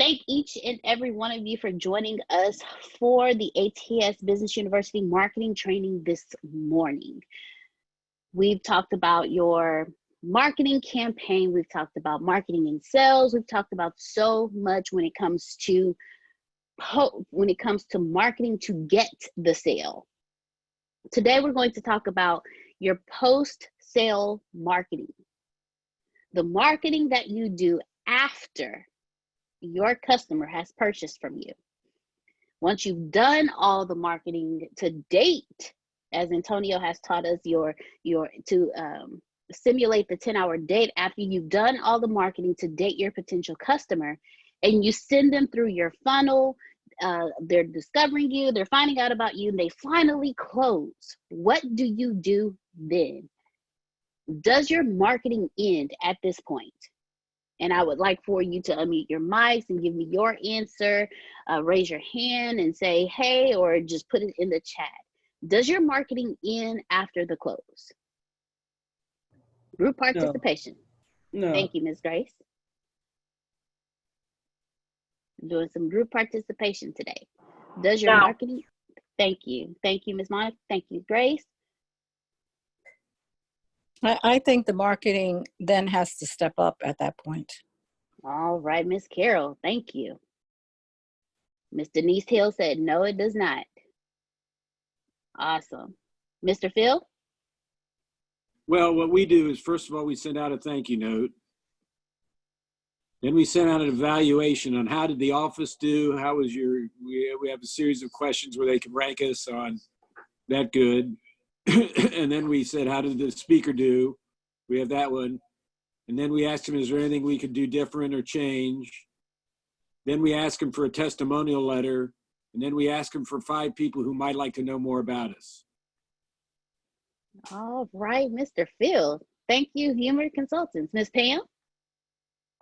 Thank each and every one of you for joining us for the ATS Business University marketing training this morning. We've talked about your marketing campaign. We've talked about marketing and sales. We've talked about so much when it comes to marketing to get the sale. Today, we're going to talk about your post-sale marketing, the marketing that you do after your customer has purchased from you. Once you've done all the marketing to date, as Antonio has taught us, to simulate the 10-hour date after you've done all the marketing to date your potential customer, and you send them through your funnel. They're discovering you, they're finding out about you, and they finally close. What do you do then? Does your marketing end at this point? And I would like for you to unmute your mics and give me your answer. Raise your hand and say, hey, or just put it in the chat. Does your marketing end after the close? Group participation. No. Thank you, Ms. Grace. Doing some group participation today. Does your marketing? Thank you. Thank you, Ms. Monica. Thank you, Grace. I think the marketing then has to step up at that point. All right, Miss Carol, thank you. Miss Denise Hill said, no, it does not. Awesome. Mr. Phil? Well, what we do is, first of all, we send out a thank you note. Then we send out an evaluation on how did the office do? How was we have a series of questions where they can rank us on that good. And then we said, how did the speaker do? We have that one. And then we asked him, is there anything we could do different or change? Then we asked him for a testimonial letter. And then we asked him for 5 people who might like to know more about us. All right, Mr. Phil. Thank you, Humor Consultants. Miss Pam?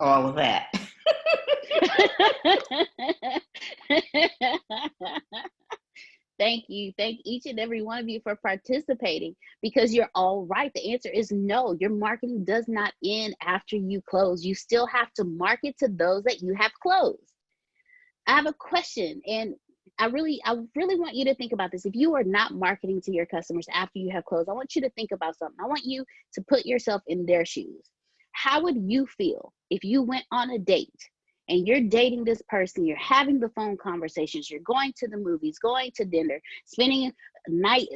All of that. Thank you. Thank each and every one of you for participating, because you're all right. The answer is no. Your marketing does not end after you close. You still have to market to those that you have closed. I have a question, and I really want you to think about this. If you are not marketing to your customers after you have closed, I want you to think about something. I want you to put yourself in their shoes. How would you feel if you went on a date and you're dating this person, you're having the phone conversations, you're going to the movies, going to dinner, spending a night,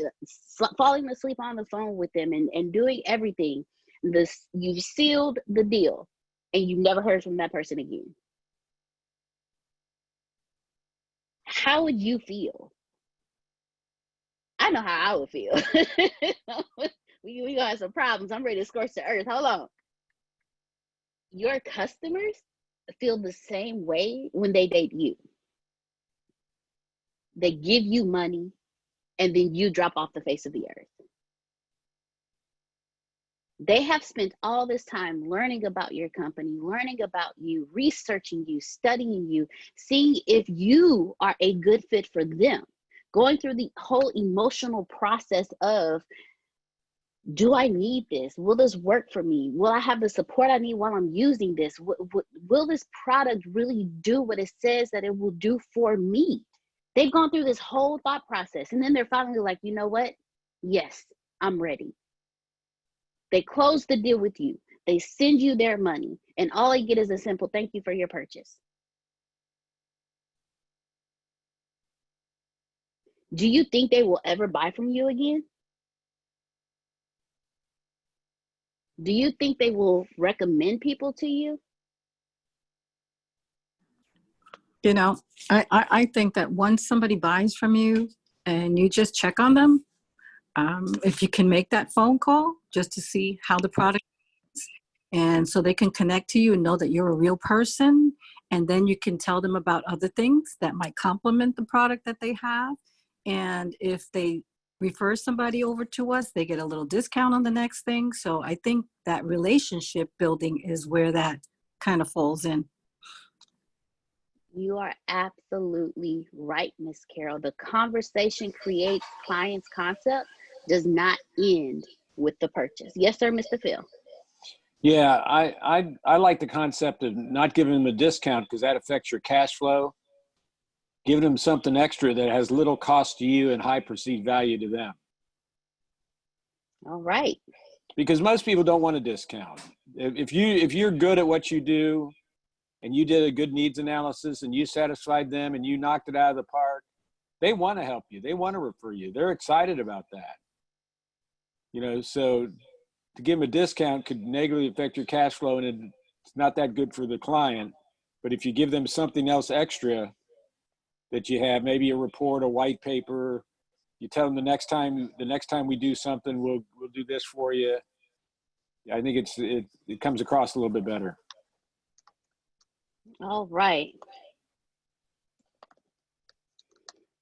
falling asleep on the phone with them and doing everything. You've sealed the deal and you've never heard from that person again. How would you feel? I know how I would feel. we gonna have some problems. I'm ready to scorch the earth. Hold on. Your customers feel the same way when they date you. They give you money and then you drop off the face of the earth. They have spent all this time learning about your company, learning about you, researching you, studying you, seeing if you are a good fit for them, going through the whole emotional process of, do I need this? Will this work for me? Will I have the support I need while I'm using this? Will this product really do what it says that it will do for me? They've gone through this whole thought process, and then they're finally like, you know what? Yes, I'm ready. They close the deal with you. They send you their money, and all they get is a simple thank you for your purchase. Do you think they will ever buy from you again? Do you think they will recommend people to you? You know, I think that once somebody buys from you and you just check on them, if you can make that phone call just to see how the product is, and so they can connect to you and know that you're a real person, and then you can tell them about other things that might complement the product that they have. And if they refer somebody over to us, they get a little discount on the next thing. So I think that relationship building is where that kind of falls in. You are absolutely right, Miss Carol. The conversation creates clients concept does not end with the purchase. Yes, sir, Mr. Phil. Yeah, I like the concept of not giving them a discount because that affects your cash flow. Giving them something extra that has little cost to you and high perceived value to them. All right. Because most people don't want a discount. If you're good at what you do and you did a good needs analysis and you satisfied them and you knocked it out of the park, they want to help you. They want to refer you. They're excited about that. So to give them a discount could negatively affect your cash flow, and it's not that good for the client. But if you give them something else extra that you have, maybe a report, a white paper, you tell them the next time we do something, we'll do this for you. I think it comes across a little bit better. All right.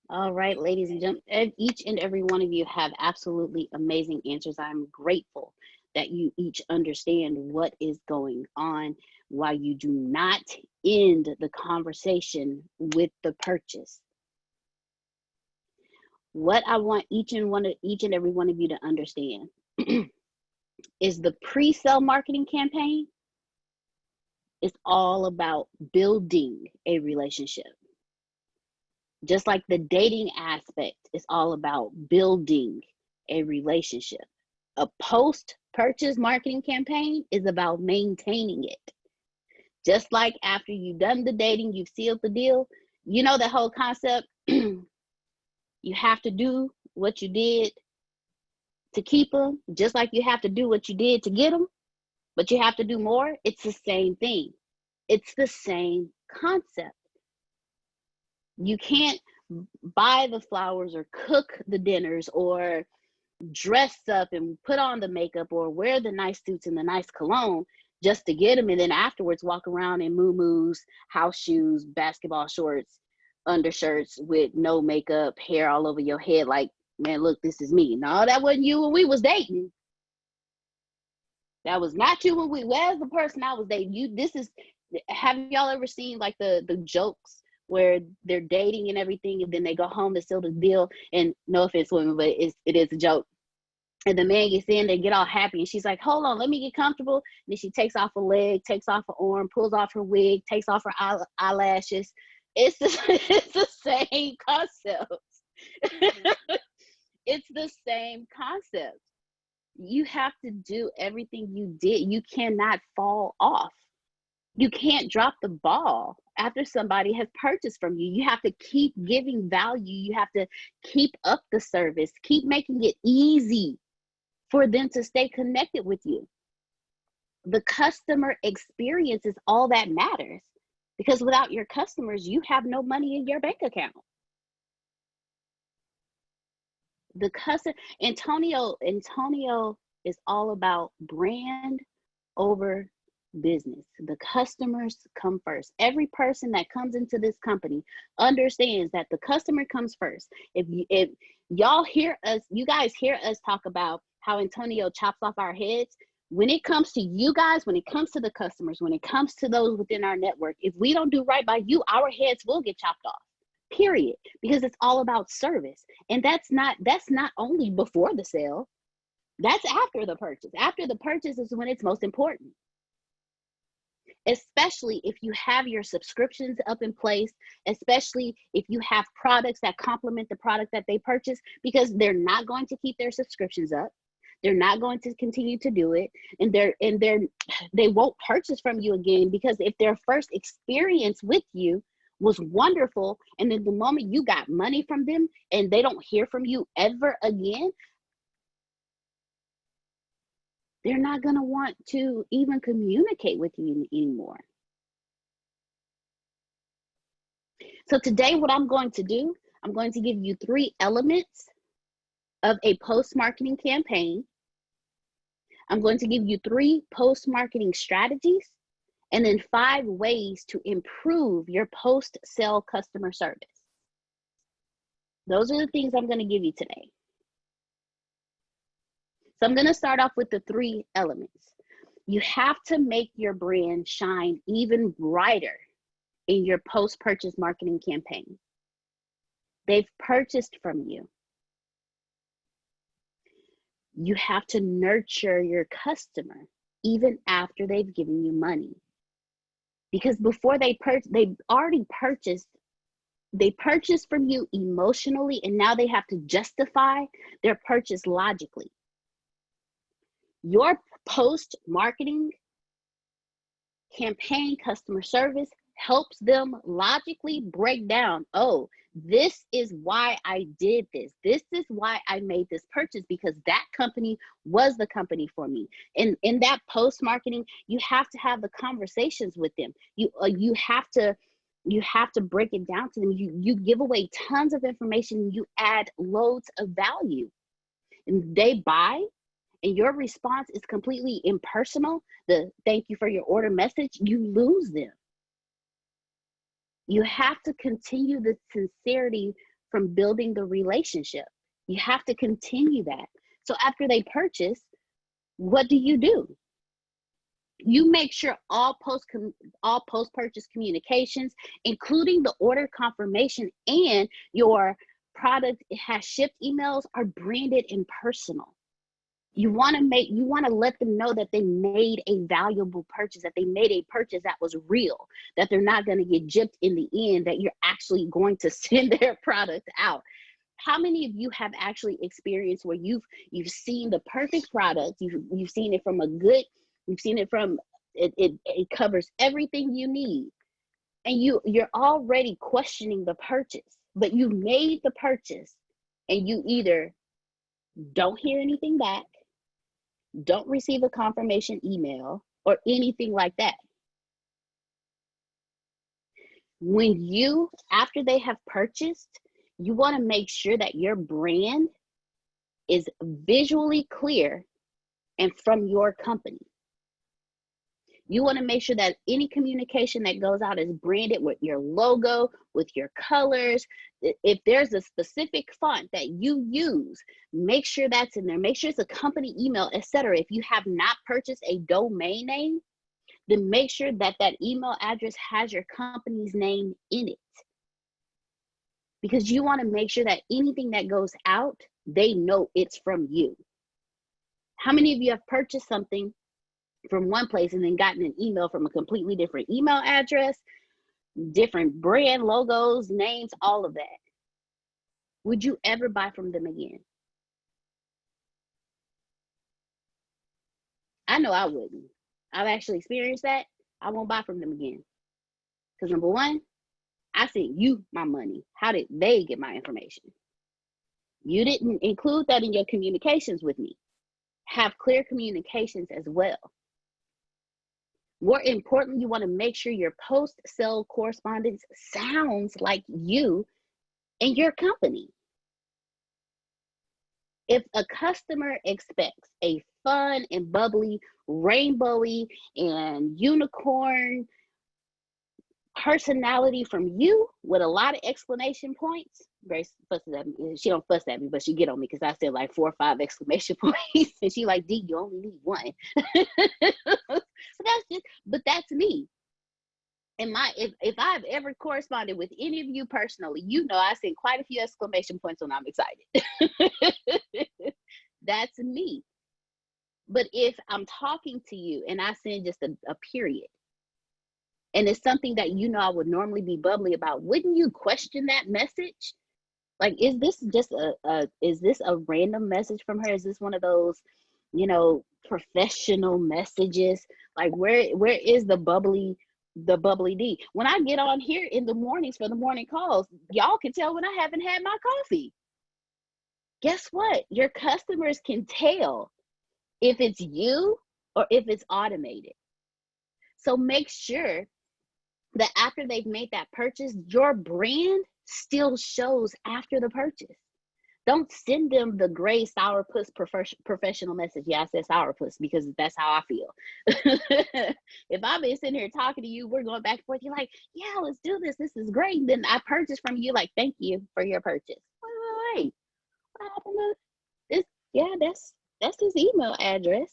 All right, ladies and gentlemen, each and every one of you have absolutely amazing answers. I'm grateful that you each understand what is going on, why you do not end the conversation with the purchase. What I want each and every one of you to understand is the pre-sale marketing campaign is all about building a relationship. Just like the dating aspect is all about building a relationship. A post-purchase marketing campaign is about maintaining it. Just like after you've done the dating, you've sealed the deal, you know the whole concept, you have to do what you did to keep them, just like you have to do what you did to get them, but you have to do more. It's the same thing. It's the same concept. You can't buy the flowers or cook the dinners or dress up and put on the makeup or wear the nice suits and the nice cologne just to get them, and then afterwards walk around in muumuus, house shoes, basketball shorts, undershirts with no makeup, hair all over your head like, man, look, this is me. No, that wasn't you when we was dating. That was not you when where's the person I was dating? Have y'all ever seen like the jokes where they're dating and everything, and then they go home to seal the deal, and no offense women, but it is a joke. And the man gets in, they get all happy, and she's like, hold on, let me get comfortable. And then she takes off a leg, takes off her arm, pulls off her wig, takes off her eyelashes. It's the same concept. It's the same concept. You have to do everything you did. You cannot fall off. You can't drop the ball after somebody has purchased from you. You have to keep giving value. You have to keep up the service, keep making it easy for them to stay connected with you. The customer experience is all that matters, because without your customers, you have no money in your bank account. The customer, Antonio is all about brand over business. The customers come first. Every person that comes into this company understands that the customer comes first. If y'all hear us, you guys hear us talk about how Antonio chops off our heads. When it comes to you guys, when it comes to the customers, when it comes to those within our network, if we don't do right by you, our heads will get chopped off. Period. Because it's all about service. And that's not only before the sale. That's after the purchase. After the purchase is when it's most important. Especially if you have your subscriptions up in place, especially if you have products that complement the product that they purchase, because they're not going to keep their subscriptions up. They're not going to continue to do it, and they won't purchase from you again, because if their first experience with you was wonderful, and then the moment you got money from them and they don't hear from you ever again, they're not going to want to even communicate with you anymore. So today, what I'm going to do, I'm going to give you 3 elements of a post-marketing campaign. I'm going to give you 3 post-marketing strategies, and then 5 ways to improve your post-sale customer service. Those are the things I'm going to give you today. So I'm going to start off with the 3 elements. You have to make your brand shine even brighter in your post-purchase marketing campaign. They've purchased from you. You have to nurture your customer. even after they've given you money. Because before they've already purchased. They purchased from you emotionally, and now they have to justify their purchase logically. Your post-marketing campaign customer service helps them logically break down, oh, this is why I did this. This is why I made this purchase, because that company was the company for me. And in that post-marketing, you have to have the conversations with them. You have to break it down to them. You give away tons of information. You add loads of value, and they buy. And your response is completely impersonal. The thank you for your order message, you lose them. You have to continue the sincerity from building the relationship. You have to continue that. So after they purchase, what do? You make sure all post-purchase communications, including the order confirmation and your product has shipped emails, are branded and personal. You want to let them know that they made a valuable purchase, that they made a purchase that was real, that they're not going to get gypped in the end, that you're actually going to send their product out. How many of you have actually experienced where you've seen the perfect product, you've seen it from it covers everything you need, and you're already questioning the purchase, but you made the purchase and you either don't hear anything back, don't receive a confirmation email, or anything like that. When after they have purchased, you want to make sure that your brand is visually clear and from your company. You want to make sure that any communication that goes out is branded with your logo, with your colors. If there's a specific font that you use, make sure that's in there. Make sure it's a company email, etc. If you have not purchased a domain name, then make sure that email address has your company's name in it. Because you want to make sure that anything that goes out, they know it's from you. How many of you have purchased something from one place and then gotten an email from a completely different email address, different brand, logos, names, all of that? Would you ever buy from them again? I know I wouldn't. I've actually experienced that. I won't buy from them again. Because number one, I sent you my money. How did they get my information? You didn't include that in your communications with me. Have clear communications as well. More important, you want to make sure your post-sale correspondence sounds like you and your company. If a customer expects a fun and bubbly, rainbowy and unicorn personality from you with a lot of exclamation points, Grace fusses at me. She don't fuss at me, but she get on me because I said like 4 or 5 exclamation points, and she like, D, you only need 1. But that's me. And if I've ever corresponded with any of you personally, you know I send quite a few exclamation points when I'm excited. That's me. But if I'm talking to you and I send just a period, and it's something that you know I would normally be bubbly about, wouldn't you question that message? Like, is this just is this a random message from her? Is this one of those, professional messages? Like, where is the bubbly D? When I get on here in the mornings for the morning calls, y'all can tell when I haven't had my coffee. Guess what? Your customers can tell if it's you or if it's automated. So make sure that after they've made that purchase, your brand still shows after the purchase. Don't send them the gray sourpuss professional message. Yeah, I said sourpuss because that's how I feel. If I've been sitting here talking to you, we're going back and forth. You're like, yeah, let's do this. This is great. Then I purchased from you, like, thank you for your purchase. Wait. What happened to this? Yeah, that's his email address.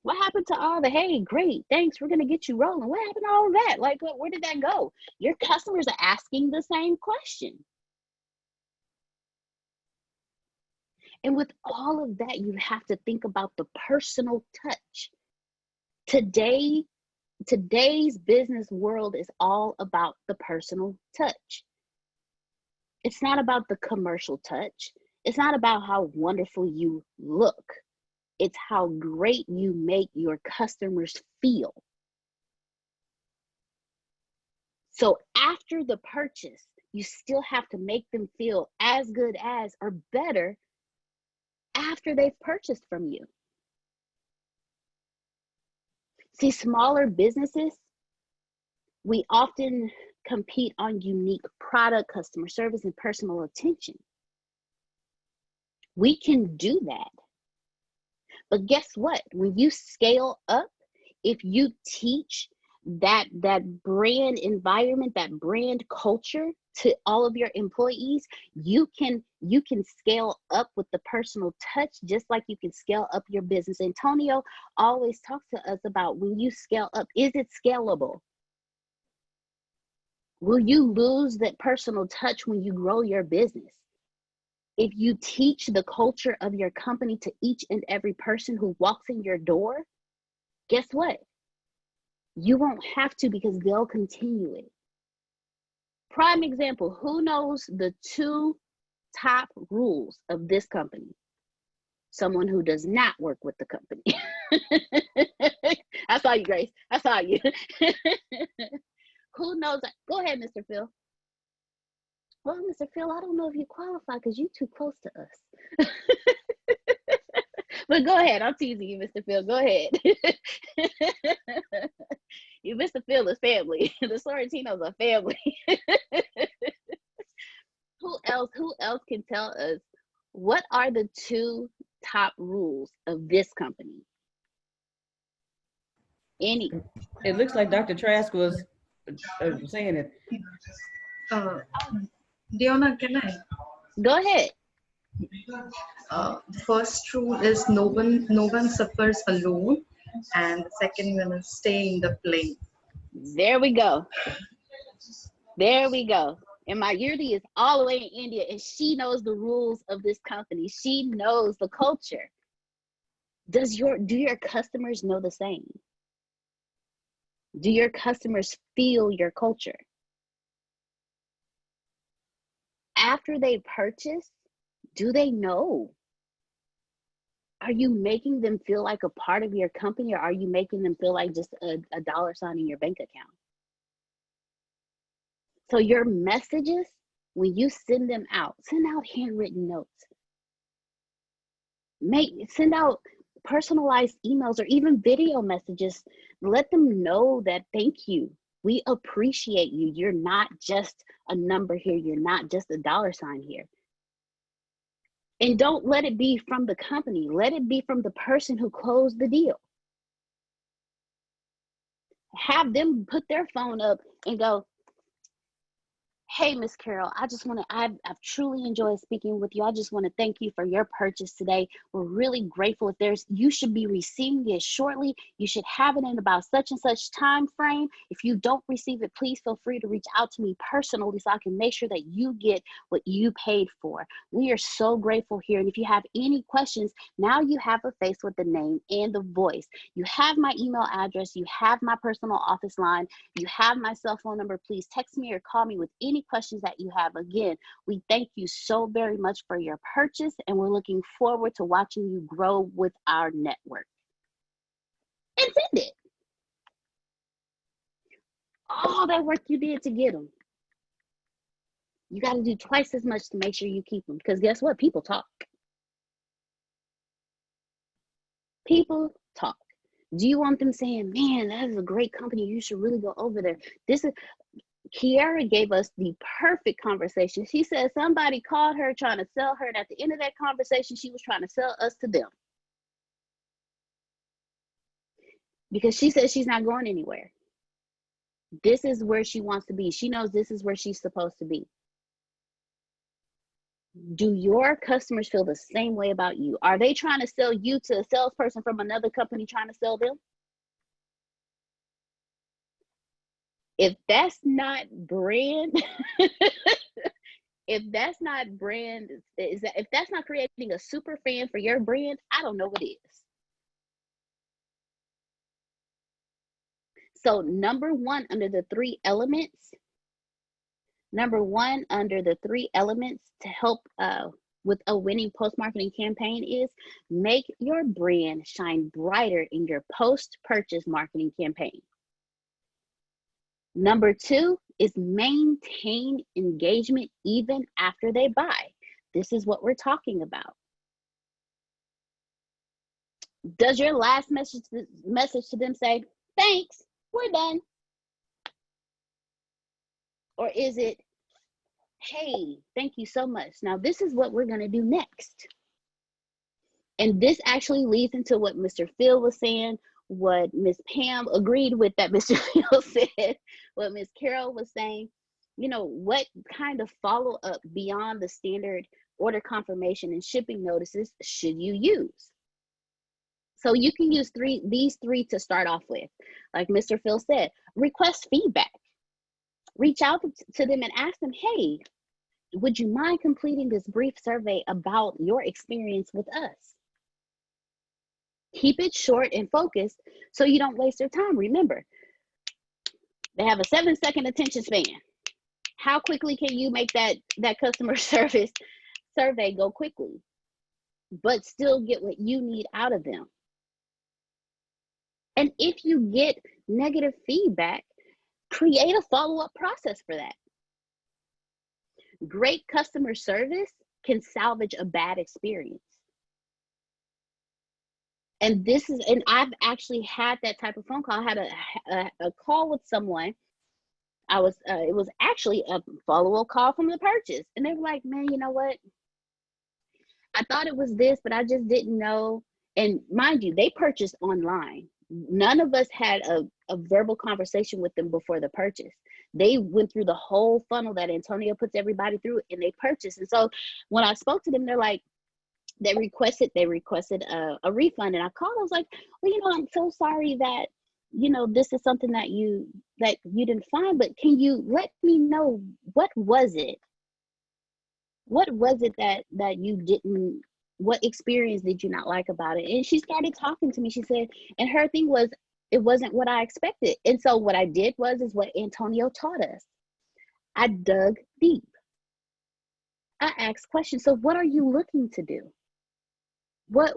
What happened to all the, hey, great, thanks, we're going to get you rolling? What happened to all of that? Like, where did that go? Your customers are asking the same question. And with all of that, you have to think about the personal touch. Today's business world is all about the personal touch. It's not about the commercial touch. It's not about how wonderful you look. It's how great you make your customers feel. So after the purchase, you still have to make them feel as good as or better after they've purchased from you. See, smaller businesses, we often compete on unique product, customer service, and personal attention. We can do that. But guess what? When you scale up, if you teach that brand environment, that brand culture to all of your employees, you can scale up with the personal touch, just like you can scale up your business. Antonio always talks to us about, when you scale up, is it scalable? Will you lose that personal touch when you grow your business? If you teach the culture of your company to each and every person who walks in your door, guess what? You won't have to, because they'll continue it. Prime example, who knows the 2 top rules of this company? Someone who does not work with the company. I saw you, Grace. I saw you. Who knows? Go ahead, Mr. Phil. Well, Mr. Phil, I don't know if you qualify because you're too close to us. But go ahead. I'm teasing you, Mr. Phil. Go ahead. You, Mr. Phil is family. The Sorrentinos are family. Who else can tell us what are the 2 top rules of this company? Any? It looks like Dr. Trask was saying it. Diona, can I? Go ahead. The first rule is no one suffers alone, and the second one is stay in the plane. There we go. There we go. And my Yurdi is all the way in India, and she knows the rules of this company. She knows the culture. Do your customers know the same? Do your customers feel your culture? After they purchase, do they know? Are you making them feel like a part of your company, or are you making them feel like just a dollar sign in your bank account? So your messages, when you send them out, send out handwritten notes. Send out personalized emails or even video messages. Let them know that, thank you. We appreciate you. You're not just a number here. You're not just a dollar sign here. And don't let it be from the company. Let it be from the person who closed the deal. Have them put their phone up and go, hey, Miss Carol, I've truly enjoyed speaking with you. I just want to thank you for your purchase today. We're really grateful. You should be receiving it shortly. You should have it in about such and such time frame. If you don't receive it, please feel free to reach out to me personally so I can make sure that you get what you paid for. We are so grateful here. And if you have any questions, now you have a face with the name and the voice. You have my email address. You have my personal office line. You have my cell phone number. Please text me or call me with any questions that you have. Again, we thank you so very much for your purchase, and we're looking forward to watching you grow with our network. And send it. All that work you did to get them. You got to do twice as much to make sure you keep them, because guess what? People talk. People talk. Do you want them saying, man, that is a great company, you should really go over there? Kiara gave us the perfect conversation. She said somebody called her trying to sell her, and at the end of that conversation, she was trying to sell us to them. Because she said she's not going anywhere. This is where she wants to be. She knows this is where she's supposed to be. Do your customers feel the same way about you? Are they trying to sell you to a salesperson from another company trying to sell them? If that's not brand, If that's not brand, if that's not creating a super fan for your brand, I don't know what is. So number one under the three elements to help with a winning post-marketing campaign is make your brand shine brighter in your post-purchase marketing campaign. Number two is maintain engagement even after they buy. This is what we're talking about. Does your last message to them say, thanks, we're done? Or is it, hey, thank you so much. Now this is what we're gonna do next. And this actually leads into what Mr. Phil was saying, what Miss Pam agreed with that Mr. Phil said, what Miss Carol was saying. You know, what kind of follow-up beyond the standard order confirmation and shipping notices should you use? So you can use these three to start off with. Like Mr. Phil said, request feedback. Reach out to them and ask them, hey, would you mind completing this brief survey about your experience with us? Keep it short and focused so you don't waste their time. Remember, they have a 7-second attention span. How quickly can you make that customer service survey go quickly, but still get what you need out of them? And if you get negative feedback, create a follow-up process for that. Great customer service can salvage a bad experience. And I've actually had that type of phone call. I had a call with someone. It was actually a follow-up call from the purchase. And they were like, man, you know what? I thought it was this, but I just didn't know. And mind you, they purchased online. None of us had a verbal conversation with them before the purchase. They went through the whole funnel that Antonio puts everybody through, and they purchased. And so when I spoke to them, they're like, they requested a refund. And I called, I was like, well, you know, I'm so sorry that, you know, this is something that you didn't find, but can you let me know, what was it? What was it that you didn't, what experience did you not like about it? And she started talking to me. She said, and her thing was, it wasn't what I expected. And so what I did is what Antonio taught us. I dug deep. I asked questions. So what are you looking to do? What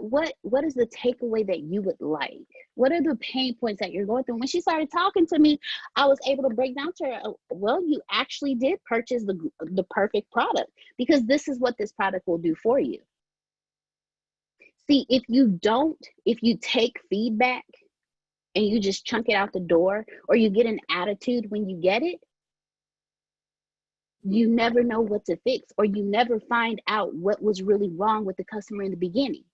is the takeaway that you would like? What are the pain points that you're going through? When she started talking to me, I was able to break down to her, well, you actually did purchase the perfect product, because this is what this product will do for you. See, if you take feedback and you just chunk it out the door, or you get an attitude when you get it, you never know what to fix, or you never find out what was really wrong with the customer in the beginning.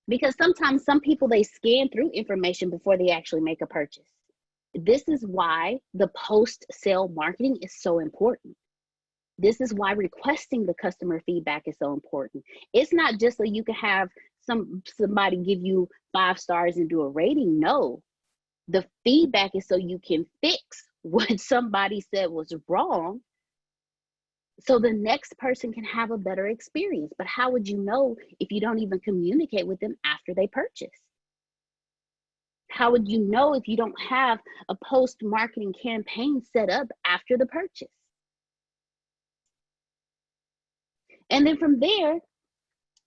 Because sometimes some people, they scan through information before they actually make a purchase. This is why the post-sale marketing is so important. This is why requesting the customer feedback is so important. It's not just so you can have somebody give you 5 stars and do a rating. No, the feedback is so you can fix what somebody said was wrong, so the next person can have a better experience. But how would you know if you don't even communicate with them after they purchase? How would you know if you don't have a post-marketing campaign set up after the purchase? And then from there,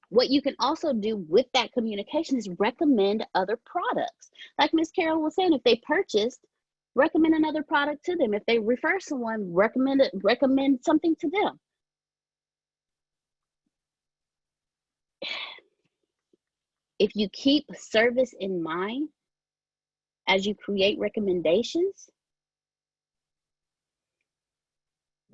what you can also do with that communication is recommend other products. Like Miss Carol was saying, if they purchased, recommend another product to them. If they refer someone, recommend something to them. If you keep service in mind as you create recommendations,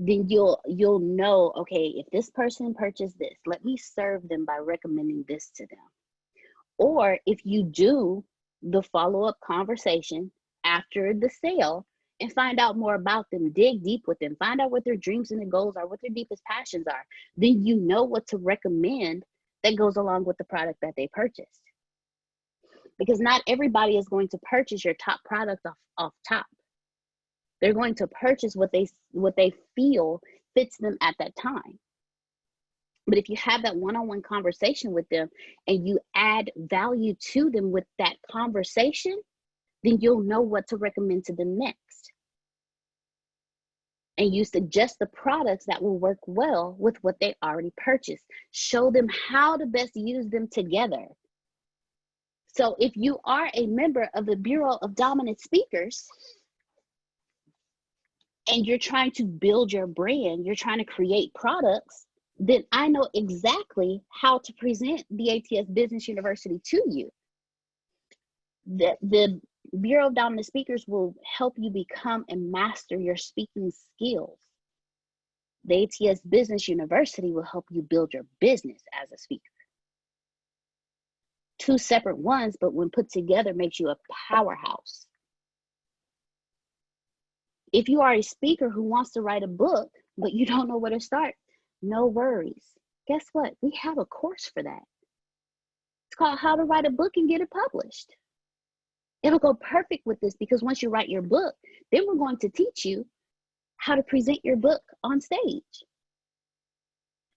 then you'll know, okay, if this person purchased this, let me serve them by recommending this to them. Or if you do the follow-up conversation after the sale and find out more about them, dig deep with them, find out what their dreams and their goals are, what their deepest passions are, then you know what to recommend that goes along with the product that they purchased. Because not everybody is going to purchase your top product off top. They're going to purchase what they feel fits them at that time. But if you have that one-on-one conversation with them and you add value to them with that conversation, then you'll know what to recommend to them next. And you suggest the products that will work well with what they already purchased. Show them how to best use them together. So if you are a member of the Bureau of Dominant Speakers and you're trying to build your brand, you're trying to create products, then I know exactly how to present the ATS Business University to you. The Bureau of Dominant Speakers will help you become and master your speaking skills. The ATS Business University will help you build your business as a speaker. Two separate ones, but when put together makes you a powerhouse. If you are a speaker who wants to write a book, but you don't know where to start, no worries. Guess what? We have a course for that. It's called How to Write a Book and Get It Published. It'll go perfect with this because once you write your book, then we're going to teach you how to present your book on stage.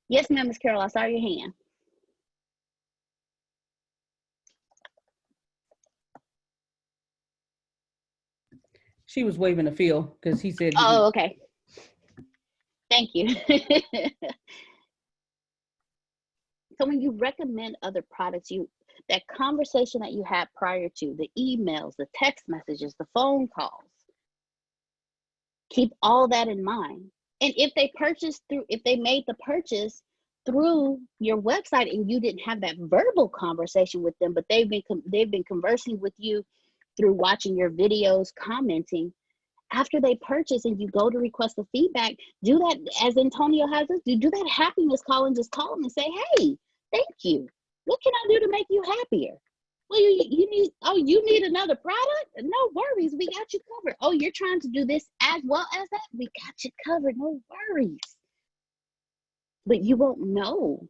Yes, ma'am, Ms. Carol, I saw your hand. She was waving a feel because he said. Oh, okay. Thank you. So when you recommend other products, that conversation that you had prior to, the emails, the text messages, the phone calls, keep all that in mind. And if they made the purchase through your website and you didn't have that verbal conversation with them, but they've been conversing with you through watching your videos, commenting, after they purchase and you go to request the feedback, do that as Antonio has us do that happiness call and just call them and say, hey, thank you. What can I do to make you happier? Well, you need another product? No worries, we got you covered. Oh, you're trying to do this as well as that? We got you covered, no worries. But you won't know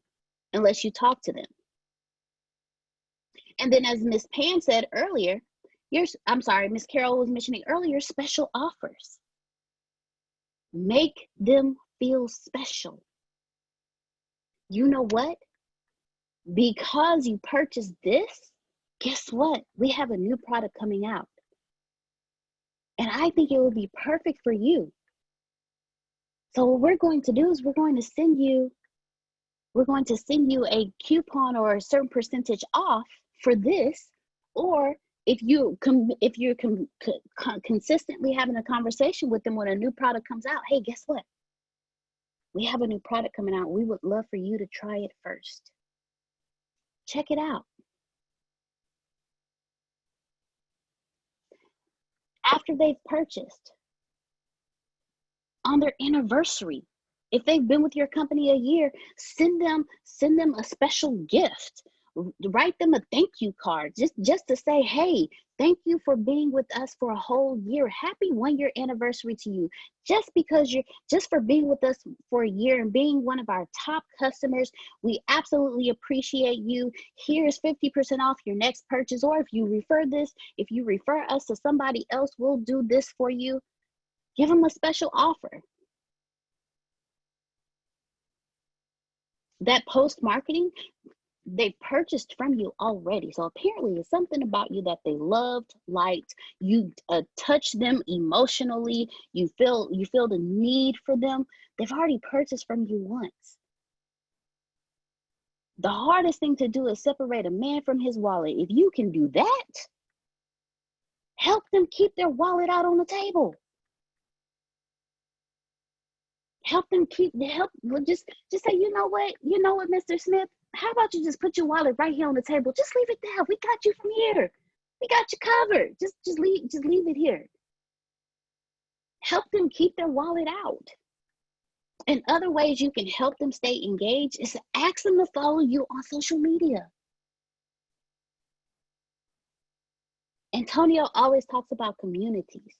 unless you talk to them. And then as Miss Pam said earlier, Miss Carol was mentioning earlier, special offers. Make them feel special. You know what? Because you purchased this, guess what? We have a new product coming out. And I think it will be perfect for you. So what we're going to do is we're going to send you a coupon or a certain percentage off for this, or if you're consistently having a conversation with them when a new product comes out, hey, guess what? We have a new product coming out. We would love for you to try it first. Check it out. After they've purchased, on their anniversary, if they've been with your company a year, send them a special gift. Write them a thank you card just to say, hey, thank you for being with us for a whole year. Happy 1-year anniversary to you. Just for being with us for a year and being one of our top customers, we absolutely appreciate you. Here's 50% off your next purchase. Or if you refer us to somebody else, we'll do this for you. Give them a special offer. That post-marketing, they purchased from you already. So apparently it's something about you that they loved, liked. You touch them emotionally. You feel the need for them. They've already purchased from you once. The hardest thing to do is separate a man from his wallet. If you can do that, help them keep their wallet out on the table. Just say, you know what, Mr. Smith, how about you just put your wallet right here on the table? Just leave it there. We got you from here. We got you covered. Just leave it here. Help them keep their wallet out. And other ways you can help them stay engaged is to ask them to follow you on social media. Antonio always talks about communities.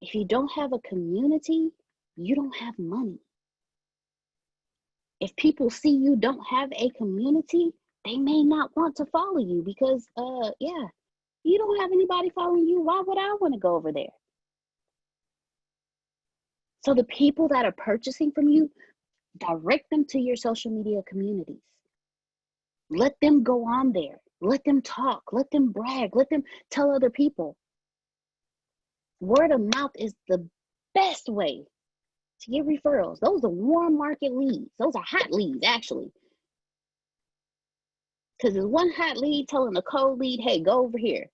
If you don't have a community, you don't have money. If people see you don't have a community, they may not want to follow you because, you don't have anybody following you. Why would I want to go over there? So the people that are purchasing from you, direct them to your social media communities. Let them go on there. Let them talk. Let them brag. Let them tell other people. Word of mouth is the best way to get referrals. Those are warm market leads. Those are hot leads, actually. Because there's one hot lead telling a cold lead, hey, go over here.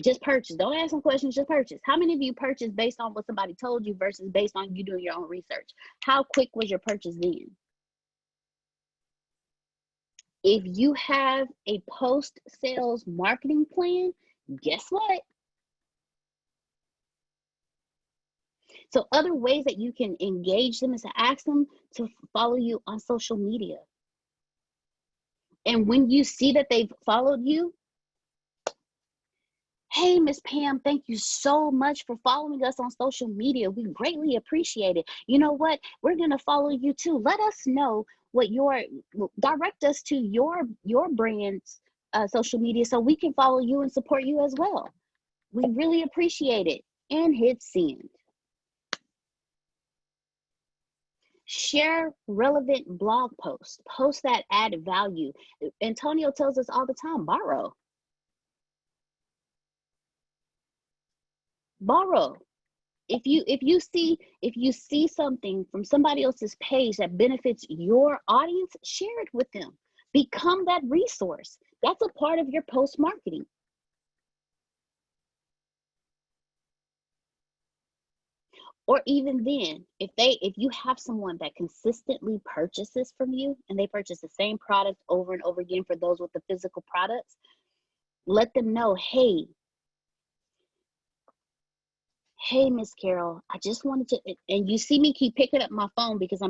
Just purchase. Don't ask them questions, just purchase. How many of you purchase based on what somebody told you versus based on you doing your own research? How quick was your purchase then? If you have a post-sales marketing plan, guess what? So other ways that you can engage them is to ask them to follow you on social media. And when you see that they've followed you, hey, Miss Pam, thank you so much for following us on social media. We greatly appreciate it. You know what? We're going to follow you too. Let us know what direct us to your brand's social media so we can follow you and support you as well. We really appreciate it. And hit send. Share relevant blog posts. Posts that add value. Antonio tells us all the time, borrow. If you see something from somebody else's page that benefits your audience, share it with them. Become that resource. That's a part of your post marketing. Or even then, if you have someone that consistently purchases from you and they purchase the same product over and over again, for those with the physical products, let them know, hey, Miss Carol, I just wanted to, and you see me keep picking up my phone because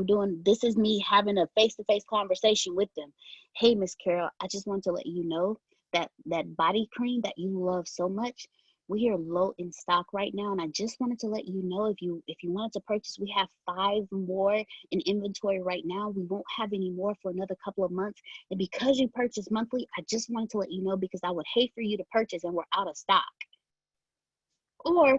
this is me having a face-to-face conversation with them. Hey, Miss Carol, I just wanted to let you know that body cream that you love so much, we are low in stock right now. And I just wanted to let you know, if you wanted to purchase, we have 5 more in inventory right now. We won't have any more for another couple of months. And because you purchase monthly, I just wanted to let you know because I would hate for you to purchase and we're out of stock. Or,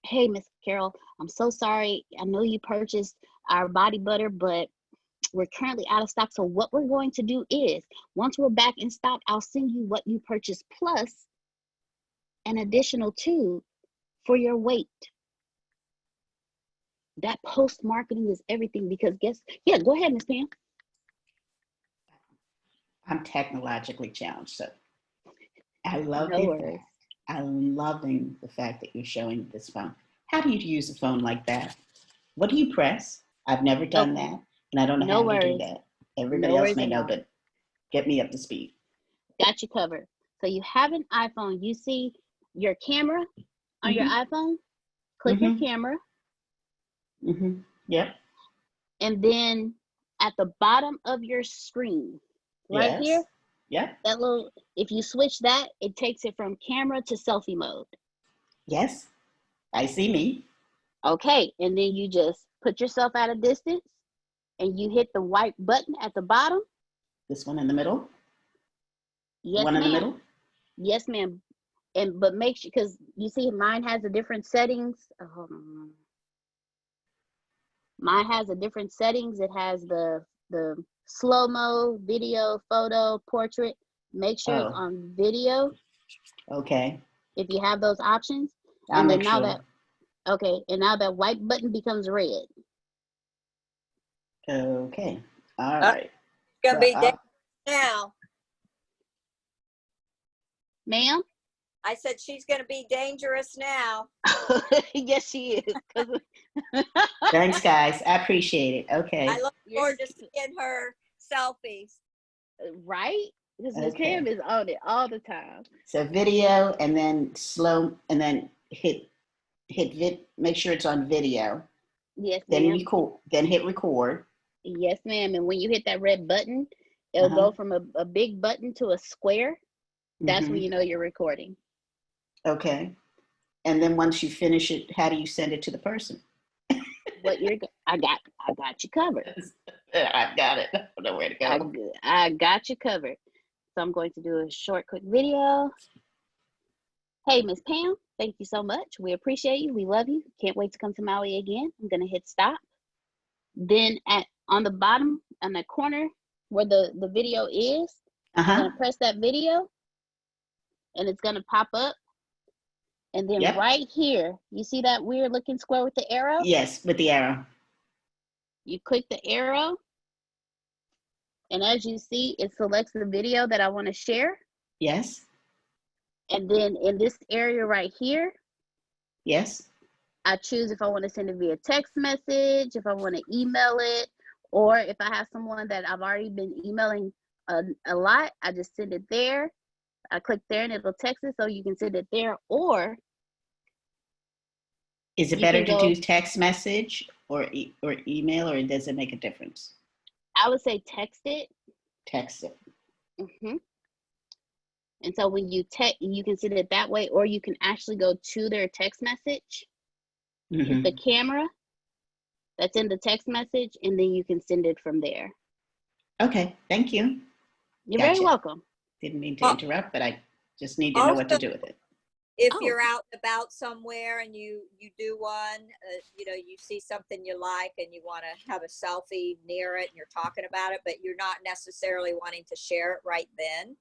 hey, Miss Carol, I'm so sorry. I know you purchased our body butter, but we're currently out of stock. So what we're going to do is, once we're back in stock, I'll send you what you purchased plus an additional tube for your weight. That post marketing is everything because go ahead, Miss Pam. I'm technologically challenged, so I love No the worries. fact. I'm loving the fact that you're showing this phone. How do you use a phone like that? What do you press? I've never done that, and I don't know No how to worries. do that. Everybody No else worries may at know, all. but get me up to speed. Got you covered. So you have an iPhone. You see your camera on your iPhone. Click your camera. Yep. And then at the bottom of your screen, right Yes. here, Yep. that little, if you switch that, it takes it from camera to selfie mode. Yes. I see me. Okay. And then you just put yourself at a distance and you hit the white button at the bottom. This one in the middle. Yes, one ma'am. in the middle. Yes, ma'am. But make sure, because you see mine has a different settings. Mine has a different settings. It has the slow-mo, video, photo, portrait. Make sure it's on video. Okay. If you have those options. I'll And then make now sure. and now that white button becomes red. Okay. All right. Gonna be dangerous now. Ma'am? I said she's gonna be dangerous now. Yes, she is. Thanks, guys. I appreciate it. Okay. I look forward to seeing her selfies. Right? Because Miss Okay. Pam is on it all the time. So video, and then slow, and then hit make sure it's on video. Yes, Then ma'am. record. Then hit record. Yes, ma'am. And when you hit that red button, it'll go from a big button to a square. That's when you know you're recording. Okay. And then once you finish it, how do you send it to the person? I got you covered. I got it. I don't know where to go. I got you covered. So I'm going to do a short, quick video. Hey, Miss Pam, Thank you so much. We appreciate you. We love you. Can't wait to come to Maui again. I'm going to hit stop. Then on the bottom, on the corner where the video is, I'm going to press that video and it's going to pop up. And then right here, you see that weird looking square with the arrow? Yes, with the arrow. You click the arrow. And as you see, it selects the video that I want to share. Yes. And then in this area right here, yes, I choose if I want to send it via text message, if I want to email it, or if I have someone that I've already been emailing a lot, I just send it there. I click there and it'll text it, so you can send it there. Or is it better to do text message or email, or does it make a difference? I would say text it. Text it. And so when you text, you can send it that way, or you can actually go to their text message. It's the camera that's in the text message, and then you can send it from there. Okay, thank you. You're very welcome. Didn't mean to interrupt, but I just need to know what to do with it. If you're out and about somewhere and you do one, you know, you see something you like and you want to have a selfie near it and you're talking about it, but you're not necessarily wanting to share it right then.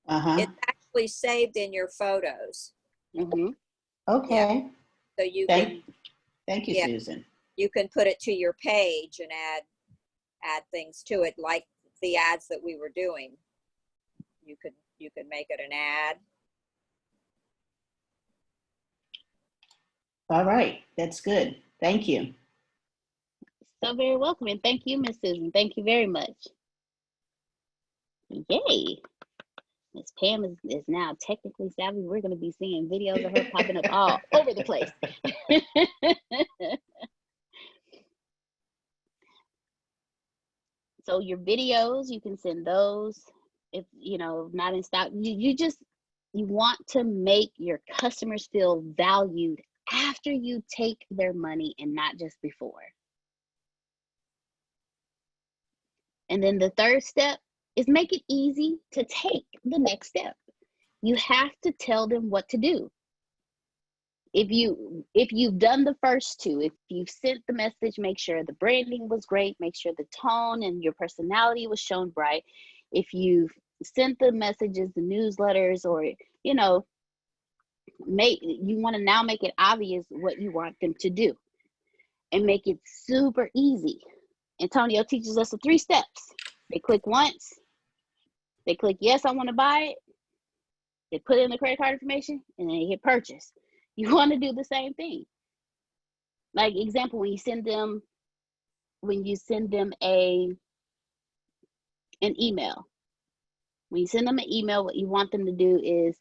It's actually saved in your photos. Okay. Yeah. So you thank you, Susan. You can put it to your page and add things to it, like the ads that we were doing. You could make it an ad. All right, that's good. Thank you. So very welcome, and thank you, Miss Susan. Thank you very much. Yay. Miss Pam is now technically savvy. We're going to be seeing videos of her popping up all over the place. So your videos, you can send those. If you know not in stock, you want to make your customers feel valued after you take their money and not just before. And then the third step is make it easy to take the next step. You have to tell them what to do. If you've done the first two, if you've sent the message, make sure the branding was great, make sure the tone and your personality was shown bright. If you've sent the messages, the newsletters, or you know, you want to now make it obvious what you want them to do and make it super easy. Antonio teaches us the 3 steps. They click once, they click yes, I want to buy it, they put in the credit card information, and then they hit purchase. You want to do the same thing. Like example, when you send them an email. When you send them an email, what you want them to do is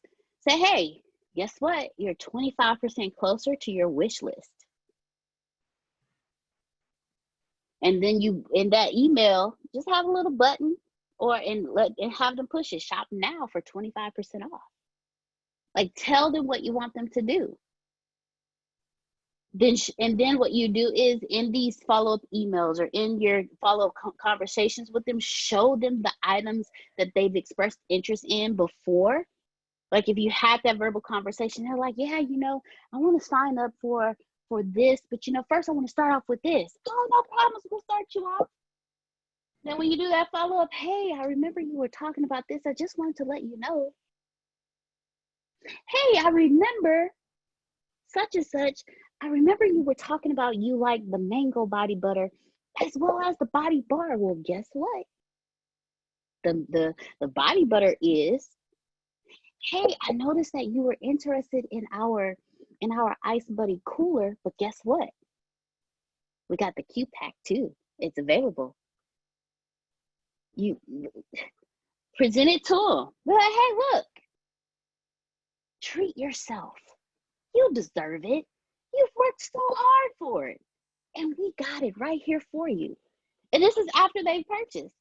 say, hey, guess what? You're 25% closer to your wish list. And then you, in that email, just have a little button and have them push it. Shop now for 25% off. Like tell them what you want them to do. Then what you do is in these follow-up emails or in your follow-up conversations with them, show them the items that they've expressed interest in before. Like if you had that verbal conversation, they're like, yeah, you know, I want to sign up for this, but you know, first I want to start off with this. Oh, no problems, we'll start you off. Then when you do that follow-up, hey, I remember you were talking about this. I just wanted to let you know. Hey, I remember such and such. I remember you were talking about you like the mango body butter as well as the body bar. Well, guess what? The body butter is, hey, I noticed that you were interested in our Ice Buddy cooler, but guess what? We got the Q pack too. It's available. You present it to them. Be like, hey, look, treat yourself. You deserve it. You've worked so hard for it. And we got it right here for you. And this is after they've purchased.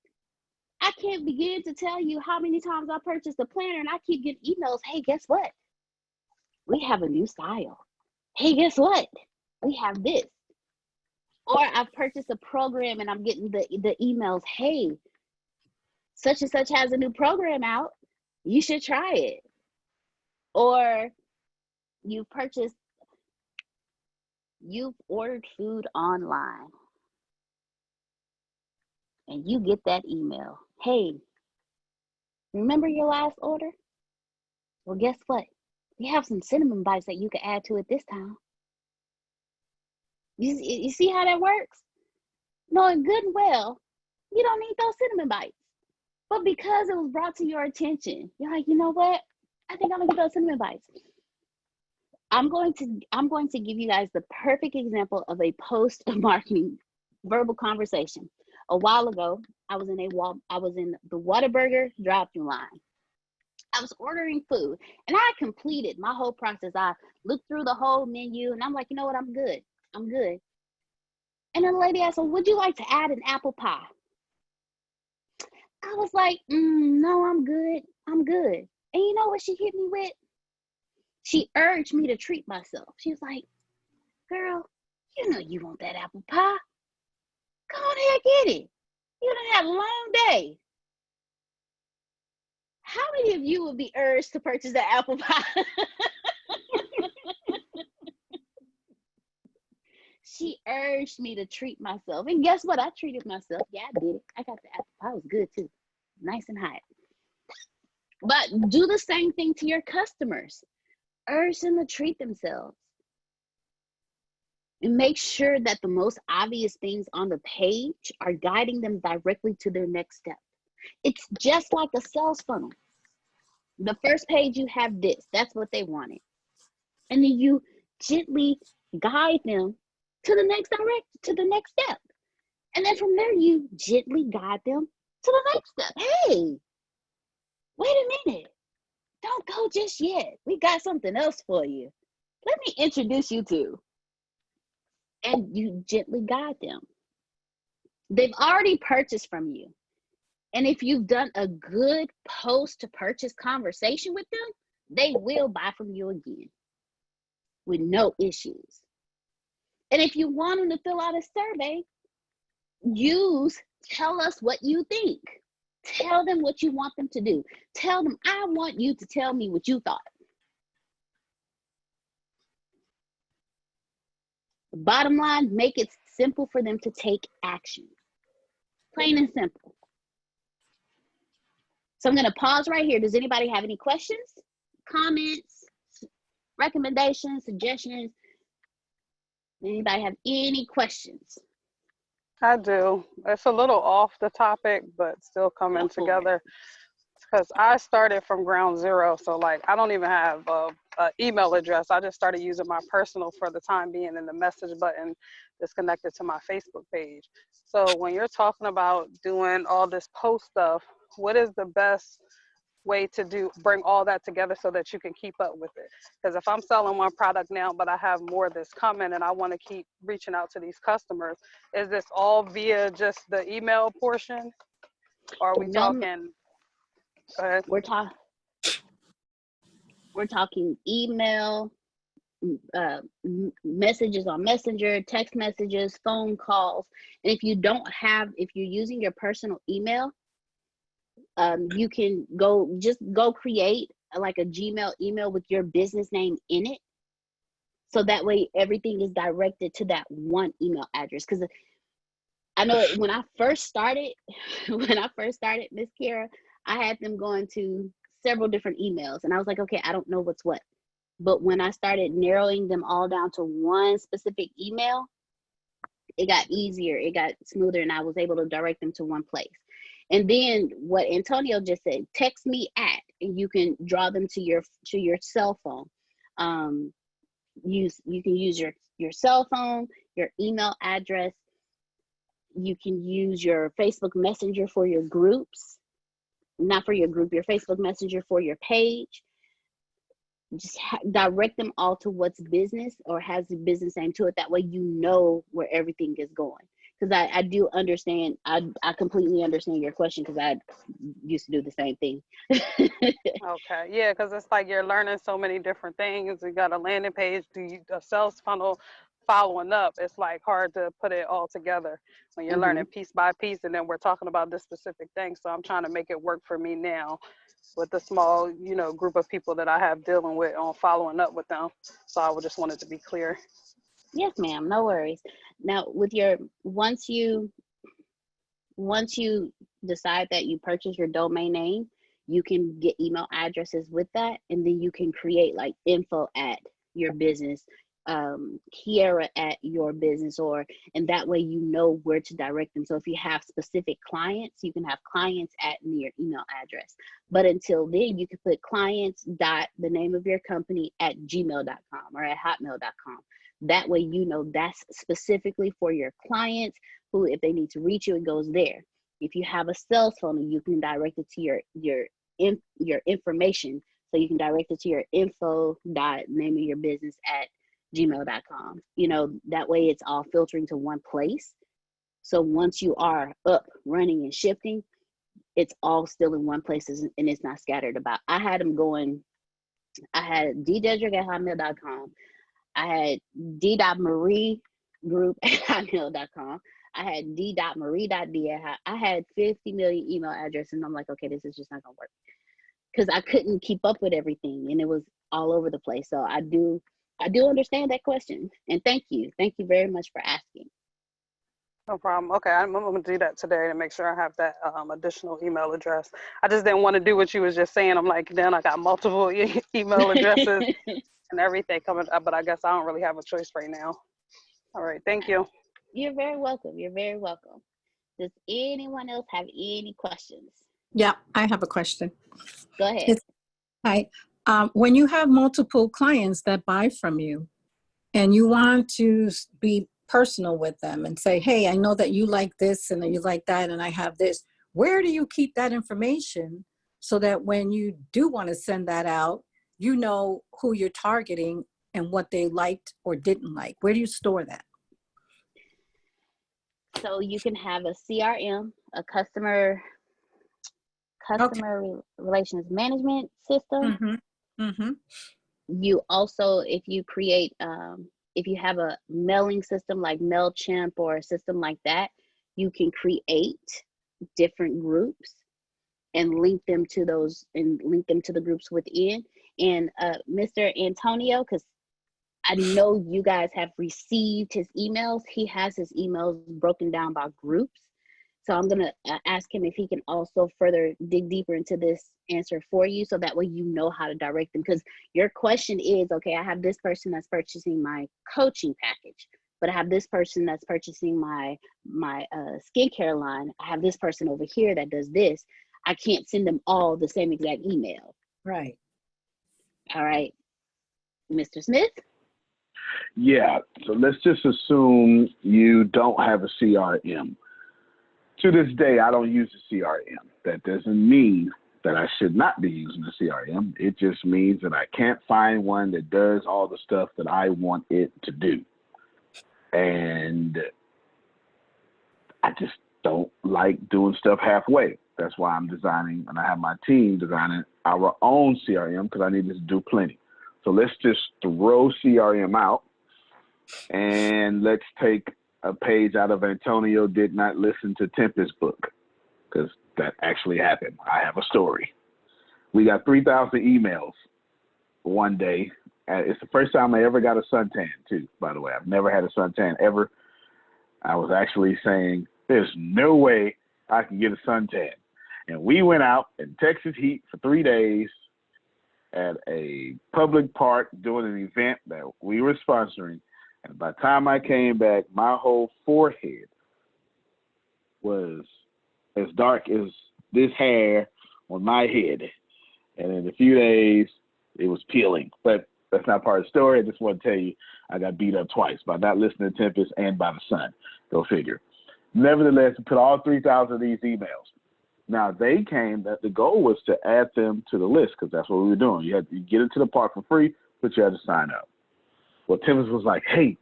I can't begin to tell you how many times I purchased a planner and I keep getting emails. Hey, guess what? We have a new style. Hey, guess what? We have this. Or I've purchased a program and I'm getting the emails. Hey, such and such has a new program out. You should try it. Or you've purchased, you've ordered food online, and you get that email. Hey, remember your last order? Well, guess what? We have some cinnamon bites that you can add to it this time. You see how that works? Knowing good and well, you don't need those cinnamon bites. But because it was brought to your attention, you're like, you know what? I think I'm gonna get those cinnamon bites. I'm going to give you guys the perfect example of a post marketing verbal conversation. A while ago, I was in the Whataburger drive-thru line. I was ordering food, and I completed my whole process. I looked through the whole menu, and I'm like, you know what? I'm good. I'm good. And then the lady asked, well, would you like to add an apple pie? I was like, no, I'm good. I'm good. And you know what she hit me with? She urged me to treat myself. She was like, girl, you know you want that apple pie. Go on ahead, get it. You done had a long day. How many of you would be urged to purchase that apple pie? She urged me to treat myself. And guess what? I treated myself. Yeah, I did it. I got the apple pie. It was good too. Nice and hot. But do the same thing to your customers. Urge them to treat themselves. And make sure that the most obvious things on the page are guiding them directly to their next step. It's just like a sales funnel. The first page you have this. That's what they wanted. And then you gently guide them to the next step. And then from there, you gently guide them to the next step. Hey, wait a minute. Don't go just yet. We got something else for you. Let me introduce you to. And you gently guide them. They've already purchased from you. And if you've done a good post-to-purchase conversation with them, they will buy from you again with no issues. And if you want them to fill out a survey, tell us what you think. Tell them what you want them to do. Tell them, I want you to tell me what you thought. Bottom line, make it simple for them to take action. Plain and simple. So I'm going to pause right here. Does anybody have any questions, comments, recommendations, suggestions? Anybody have any questions? I do. It's a little off the topic, but still coming together. Because I started from ground zero. So like, I don't even have a email address. I just started using my personal for the time being, and the message button is connected to my Facebook page. So when you're talking about doing all this post stuff, what is the best way to bring all that together so that you can keep up with it? Because if I'm selling one product now, but I have more that's coming and I want to keep reaching out to these customers, is this all via just the email portion? Or are we talking? We're talking email, messages on Messenger, text messages, phone calls. And if you're using your personal email, you can go create like a Gmail email with your business name in it. So that way everything is directed to that one email address. Because I know when I first started, Miss Kara, I had them going to several different emails. And I was like, okay, I don't know what's what. But when I started narrowing them all down to one specific email, it got easier, it got smoother, and I was able to direct them to one place. And then what Antonio just said, text me at, and you can draw them to your cell phone. You can use your cell phone, your email address. You can use your Facebook Messenger for your groups, not for your group, your Facebook Messenger for your page. Just direct them all to what's business or has the business name to it. That way you know where everything is going. Because I do understand, I completely understand your question, because I used to do the same thing. Okay, yeah, because it's like you're learning so many different things. You got a landing page, a sales funnel, following up, it's like hard to put it all together when you're learning piece by piece, and then we're talking about this specific thing. So I'm trying to make it work for me now with the small, group of people that I have dealing with on following up with them. So I would just want it to be clear. Yes, ma'am. No worries. Now, with your once you decide that you purchase your domain name, you can get email addresses with that, and then you can create like info at your business, Kiera at your business, and that way you know where to direct them. So if you have specific clients, you can have clients at your email address. But until then, you can put clients dot the name of your company at gmail.com or at hotmail.com. That way you know that's specifically for your clients who, if they need to reach you, it goes there. If you have a cell phone, you can direct it to your information. So you can direct it to your info dot name of your business at gmail.com. That way it's all filtering to one place. So once you are up, running, and shifting, it's all still in one place and it's not scattered about. I had them going, I had ddedrick at hotmail.com. I had d.marie group at hotmail.com. I had d.marie.d at I had 50 million email addresses, and I'm like, okay, this is just not gonna work. Because I couldn't keep up with everything and it was all over the place. So I do understand that question. And thank you very much for asking. No problem. Okay, I'm gonna do that today to make sure I have that additional email address. I just didn't want to do what you was just saying. I'm like, then I got multiple email addresses and everything coming up, but I guess I don't really have a choice right now. All right, thank you. You're very welcome. You're very welcome. Does anyone else have any questions? Yeah, I have a question. Go ahead. Hi. When you have multiple clients that buy from you and you want to be personal with them and say, hey, I know that you like this and you like that and I have this, where do you keep that information so that when you do want to send that out, you know who you're targeting and what they liked or didn't like? Where do you store that? So you can have a CRM, a customer relations management system. You also, if you create, if you have a mailing system like MailChimp or a system like that, you can create different groups and link them to the groups within. And Mr. Antonio, because I know you guys have received his emails, he has his emails broken down by groups. So I'm going to ask him if he can also further dig deeper into this answer for you, so that way you know how to direct them. Because your question is, okay, I have this person that's purchasing my coaching package, but I have this person that's purchasing my skincare line. I have this person over here that does this. I can't send them all the same exact email. Right. All right. Mr. Smith? Yeah, so let's just assume you don't have a CRM. To this day, I don't use a CRM. That doesn't mean that I should not be using a CRM. It just means that I can't find one that does all the stuff that I want it to do. And I just don't like doing stuff halfway. That's why I'm designing, and I have my team designing our own CRM, because I need to do plenty. So let's just throw CRM out, and let's take a page out of Antonio Did Not Listen to Tempest book, because that actually happened. I have a story. We got 3,000 emails one day. It's the first time I ever got a suntan, too, by the way. I've never had a suntan ever. I was actually saying, there's no way I can get a suntan. And we went out in Texas heat for 3 days at a public park doing an event that we were sponsoring. And by the time I came back, my whole forehead was as dark as this hair on my head. And in a few days, it was peeling. But that's not part of the story. I just want to tell you, I got beat up twice by not listening to Tempest and by the sun. Go figure. Nevertheless, we put all 3,000 of these emails. Now, they came that the goal was to add them to the list, because that's what we were doing. You had to get into the park for free, but you had to sign up. Well, Tempest was like, hey,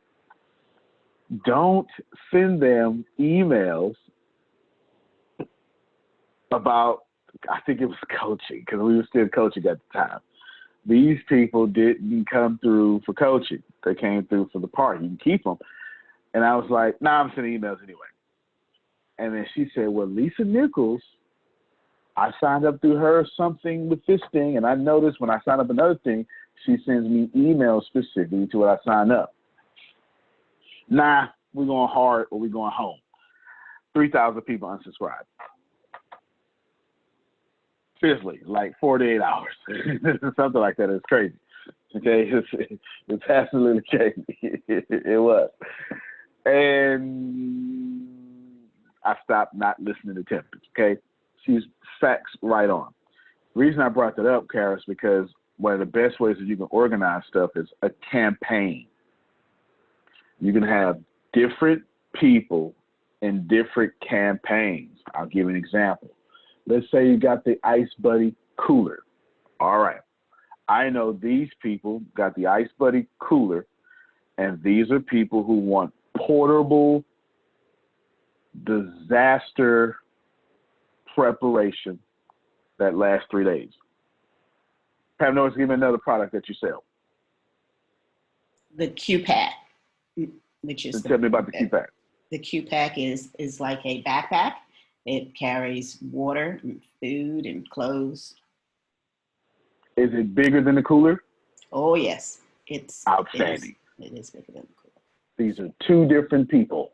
don't send them emails about, I think it was coaching, because we were still coaching at the time. these people didn't come through for coaching. They came through for the party. You can keep them. And I was like, nah, I'm sending emails anyway. And then she said, well, Lisa Nichols, I signed up through her something with this thing. And I noticed when I sign up another thing, she sends me emails specifically to what I signed up. Nah, we're going hard or we're going home. 3,000 people unsubscribed. Seriously, like 48 hours. Something like that. It's crazy. Okay, it's absolutely crazy. It was. And I stopped not listening to Tempest, okay? She's facts right on. The reason I brought that up, Kara, is because one of the best ways that you can organize stuff is a campaign. You can have different people in different campaigns. I'll give an example. Let's say you got the Ice Buddy cooler. All right. I know these people got the Ice Buddy cooler, and these are people who want portable disaster preparation that lasts 3 days. Have noticed, give me another product that you sell. The Q-Pack, which is Tell me about the Q-Pack. The Q-Pack is like a backpack. It carries water and food and clothes. Is it bigger than the cooler? Oh, yes. It's outstanding. It is bigger than the cooler. These are two different people.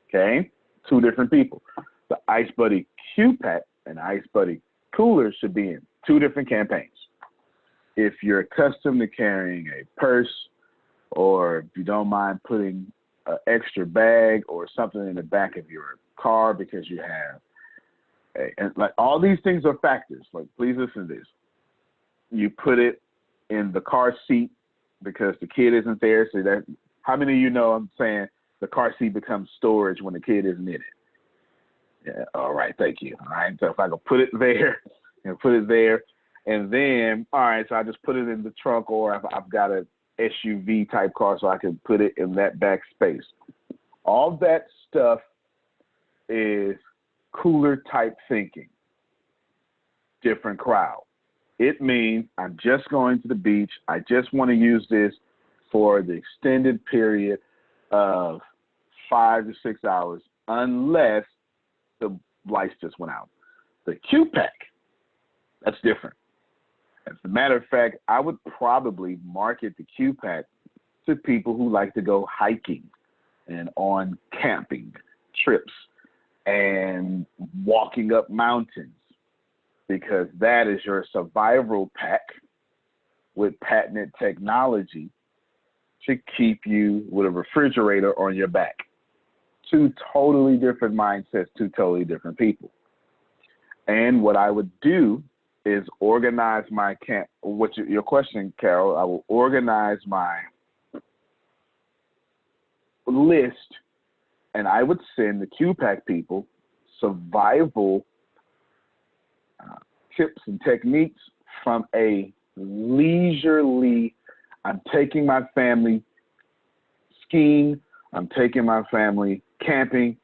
Okay? Two different people. The Ice Buddy Q-Pack and Ice Buddy cooler should be in two different campaigns. If you're accustomed to carrying a purse, or if you don't mind putting an extra bag or something in the back of your car because you have, and like all these things are factors. Like, please listen to this. You put it in the car seat because the kid isn't there. So that, how many of you know I'm saying the car seat becomes storage when the kid isn't in it? Yeah. All right. Thank you. All right. So if I can put it there and put it there, and then, all right, so I just put it in the trunk, or I've got a SUV type car, so I can put it in that back space. All that stuff is cooler type thinking. Different crowd. It means I'm just going to the beach. I just want to use this for the extended period of 5 to 6 hours, unless the lights just went out. The Q-Pack, that's different. As a matter of fact, I would probably market the Q-Pack to people who like to go hiking and on camping trips and walking up mountains, because that is your survival pack with patented technology to keep you with a refrigerator on your back. Two totally different mindsets, two totally different people. And what I would do is organize my camp. What's your question, Carol? I will organize my list, and I would send the Q-Pack people survival tips and techniques from a leisurely, I'm taking my family skiing, I'm taking my family camping.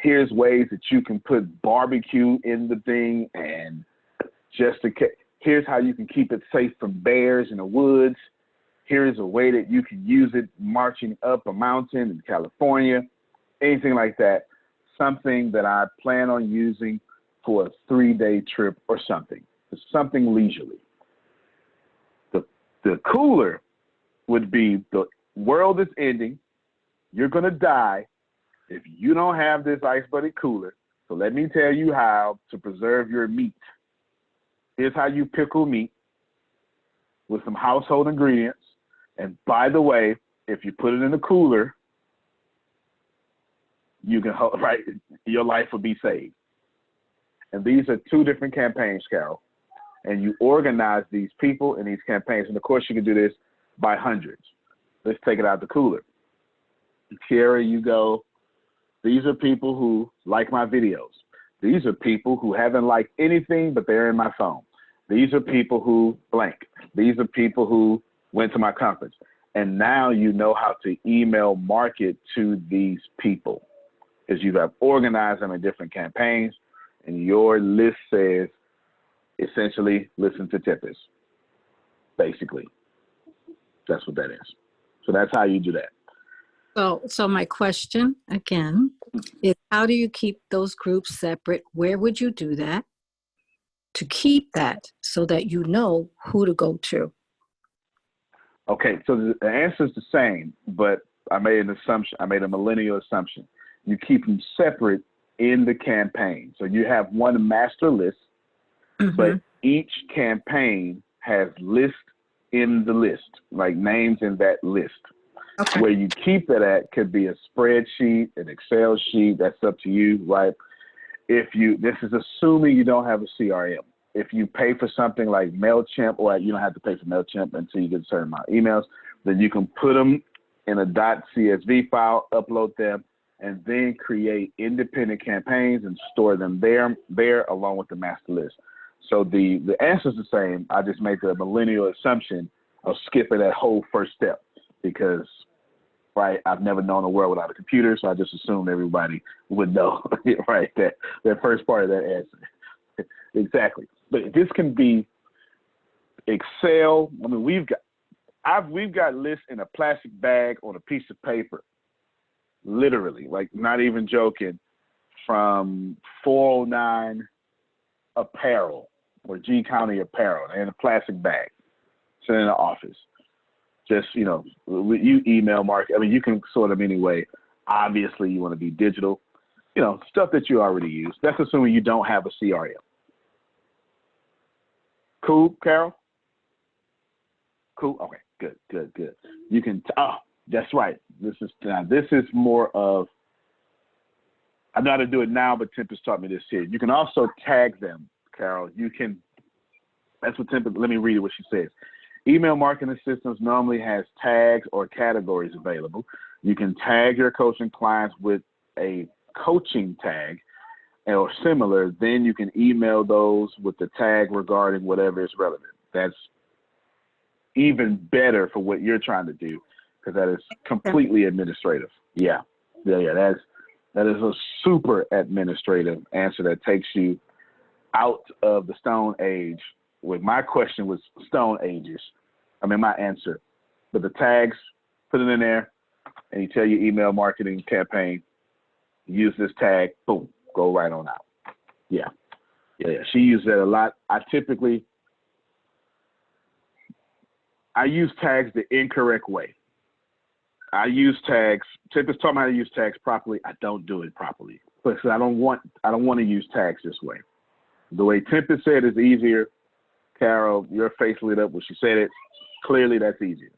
Here's ways that you can put barbecue in the thing, and here's how you can keep it safe from bears in the woods. Here's a way that you can use it marching up a mountain in California, anything like that. Something that I plan on using for a 3-day trip or something. It's something leisurely. The cooler would be the world is ending. You're going to die if you don't have this Ice Buddy cooler. So let me tell you how to preserve your meat. Here's how you pickle meat with some household ingredients. And by the way, if you put it in the cooler, you can, right, your life will be saved. And these are two different campaigns, Carol. And you organize these people in these campaigns. And of course, you can do this by hundreds. Let's take it out the cooler. Kiara, you go, these are people who like my videos. These are people who haven't liked anything, but they're in my phone. These are people who blank. These are people who went to my conference. And now you know how to email market to these people, because you have organized them in different campaigns, and your list says, essentially, listen to Tempest. basically. That's what that is. So that's how you do that. So my question again is, how do you keep those groups separate? Where would you do that to keep that so that you know who to go to? Okay, so the answer is the same, but I made an assumption. I made a millennial assumption. You keep them separate in the campaign. So you have one master list, but each campaign has lists in the list, like names in that list. Okay. Where you keep it at could be a spreadsheet, an Excel sheet. That's up to you, right? This is assuming you don't have a CRM. If you pay for something like MailChimp, or you don't have to pay for MailChimp until you get a certain amount of emails, then you can put them in a .csv file, upload them, and then create independent campaigns and store them there along with the master list. So the answer is the same. I just make the millennial assumption of skipping that whole first step because, right, I've never known a world without a computer, so I just assumed everybody would know, right, that first part of that answer. Exactly. But this can be Excel. I mean, we've got lists in a plastic bag on a piece of paper, literally, like not even joking, from 409 Apparel or G County Apparel in a plastic bag, sitting in the office. Just, you email market. I mean, you can sort them anyway. Obviously, you want to be digital, stuff that you already use. That's assuming you don't have a CRM. Cool, Carol? Cool. Okay, good. You can. That's right. This is more of. I know how to do it now, but Tempest taught me this here. You can also tag them, Carol. You can. That's what Tempest. Let me read what she says. Email marketing systems normally has tags or categories available. You can tag your coaching clients with a coaching tag or similar. Then you can email those with the tag regarding whatever is relevant. That's even better for what you're trying to do because that is completely administrative. Yeah. That is a super administrative answer that takes you out of the Stone Age. My question was Stone Ages. My answer. But the tags, put it in there, and you tell your email marketing campaign, use this tag, boom, go right on out. Yeah. She uses that a lot. I use tags the incorrect way. I use tags. Tempest taught me how to use tags properly. I don't do it properly because I don't want to use tags this way. The way Tempest said is easier. Carol, your face lit up when she said it. Clearly, that's easier.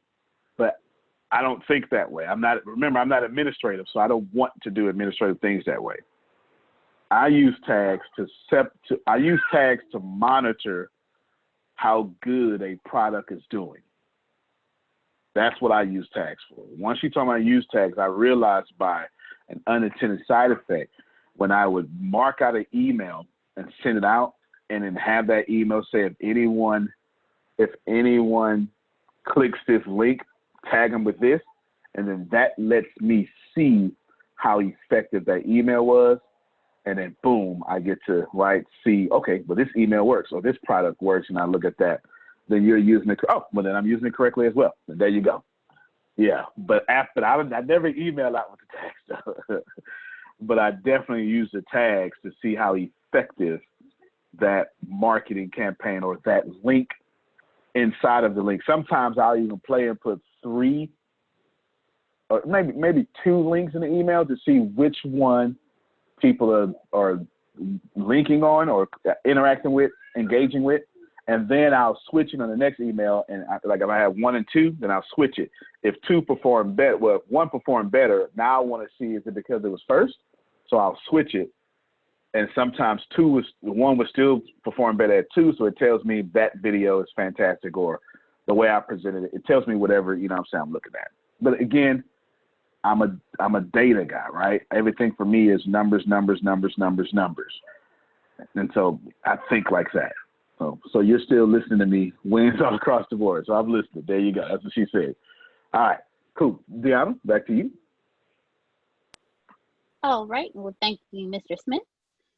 But I don't think that way. I'm not administrative, so I don't want to do administrative things that way. I use tags to monitor how good a product is doing. That's what I use tags for. Once you told me I use tags, I realized by an unintended side effect, when I would mark out an email and send it out and then have that email say, if anyone clicks this link, tag them with this, and then that lets me see how effective that email was. And then boom, I get to see, okay, well, this email works or this product works. And I look at that, then you're using it. Oh, well, then I'm using it correctly as well. And there you go. Yeah. But I never email out with the tags though. But I definitely use the tags to see how effective that marketing campaign or that link inside of the link. Sometimes I'll even play and put 3 or maybe 2 links in the email to see which one people are linking on or interacting with, engaging with, and then I'll switch it on the next email. And if I have 1 and 2, then I'll switch it. If 2 perform better, if 1 performed better, now I want to see is it because it was first, so I'll switch it. And sometimes 1 was still perform better at 2, so it tells me that video is fantastic or the way I presented it. It tells me whatever I'm looking at. But again, I'm a data guy, right? Everything for me is numbers. And so I think like that. So you're still listening to me, wins all across the board. So I've listened. There you go. That's what she said. All right, cool. Deanna, back to you. All right. Well, thank you, Mr. Smith.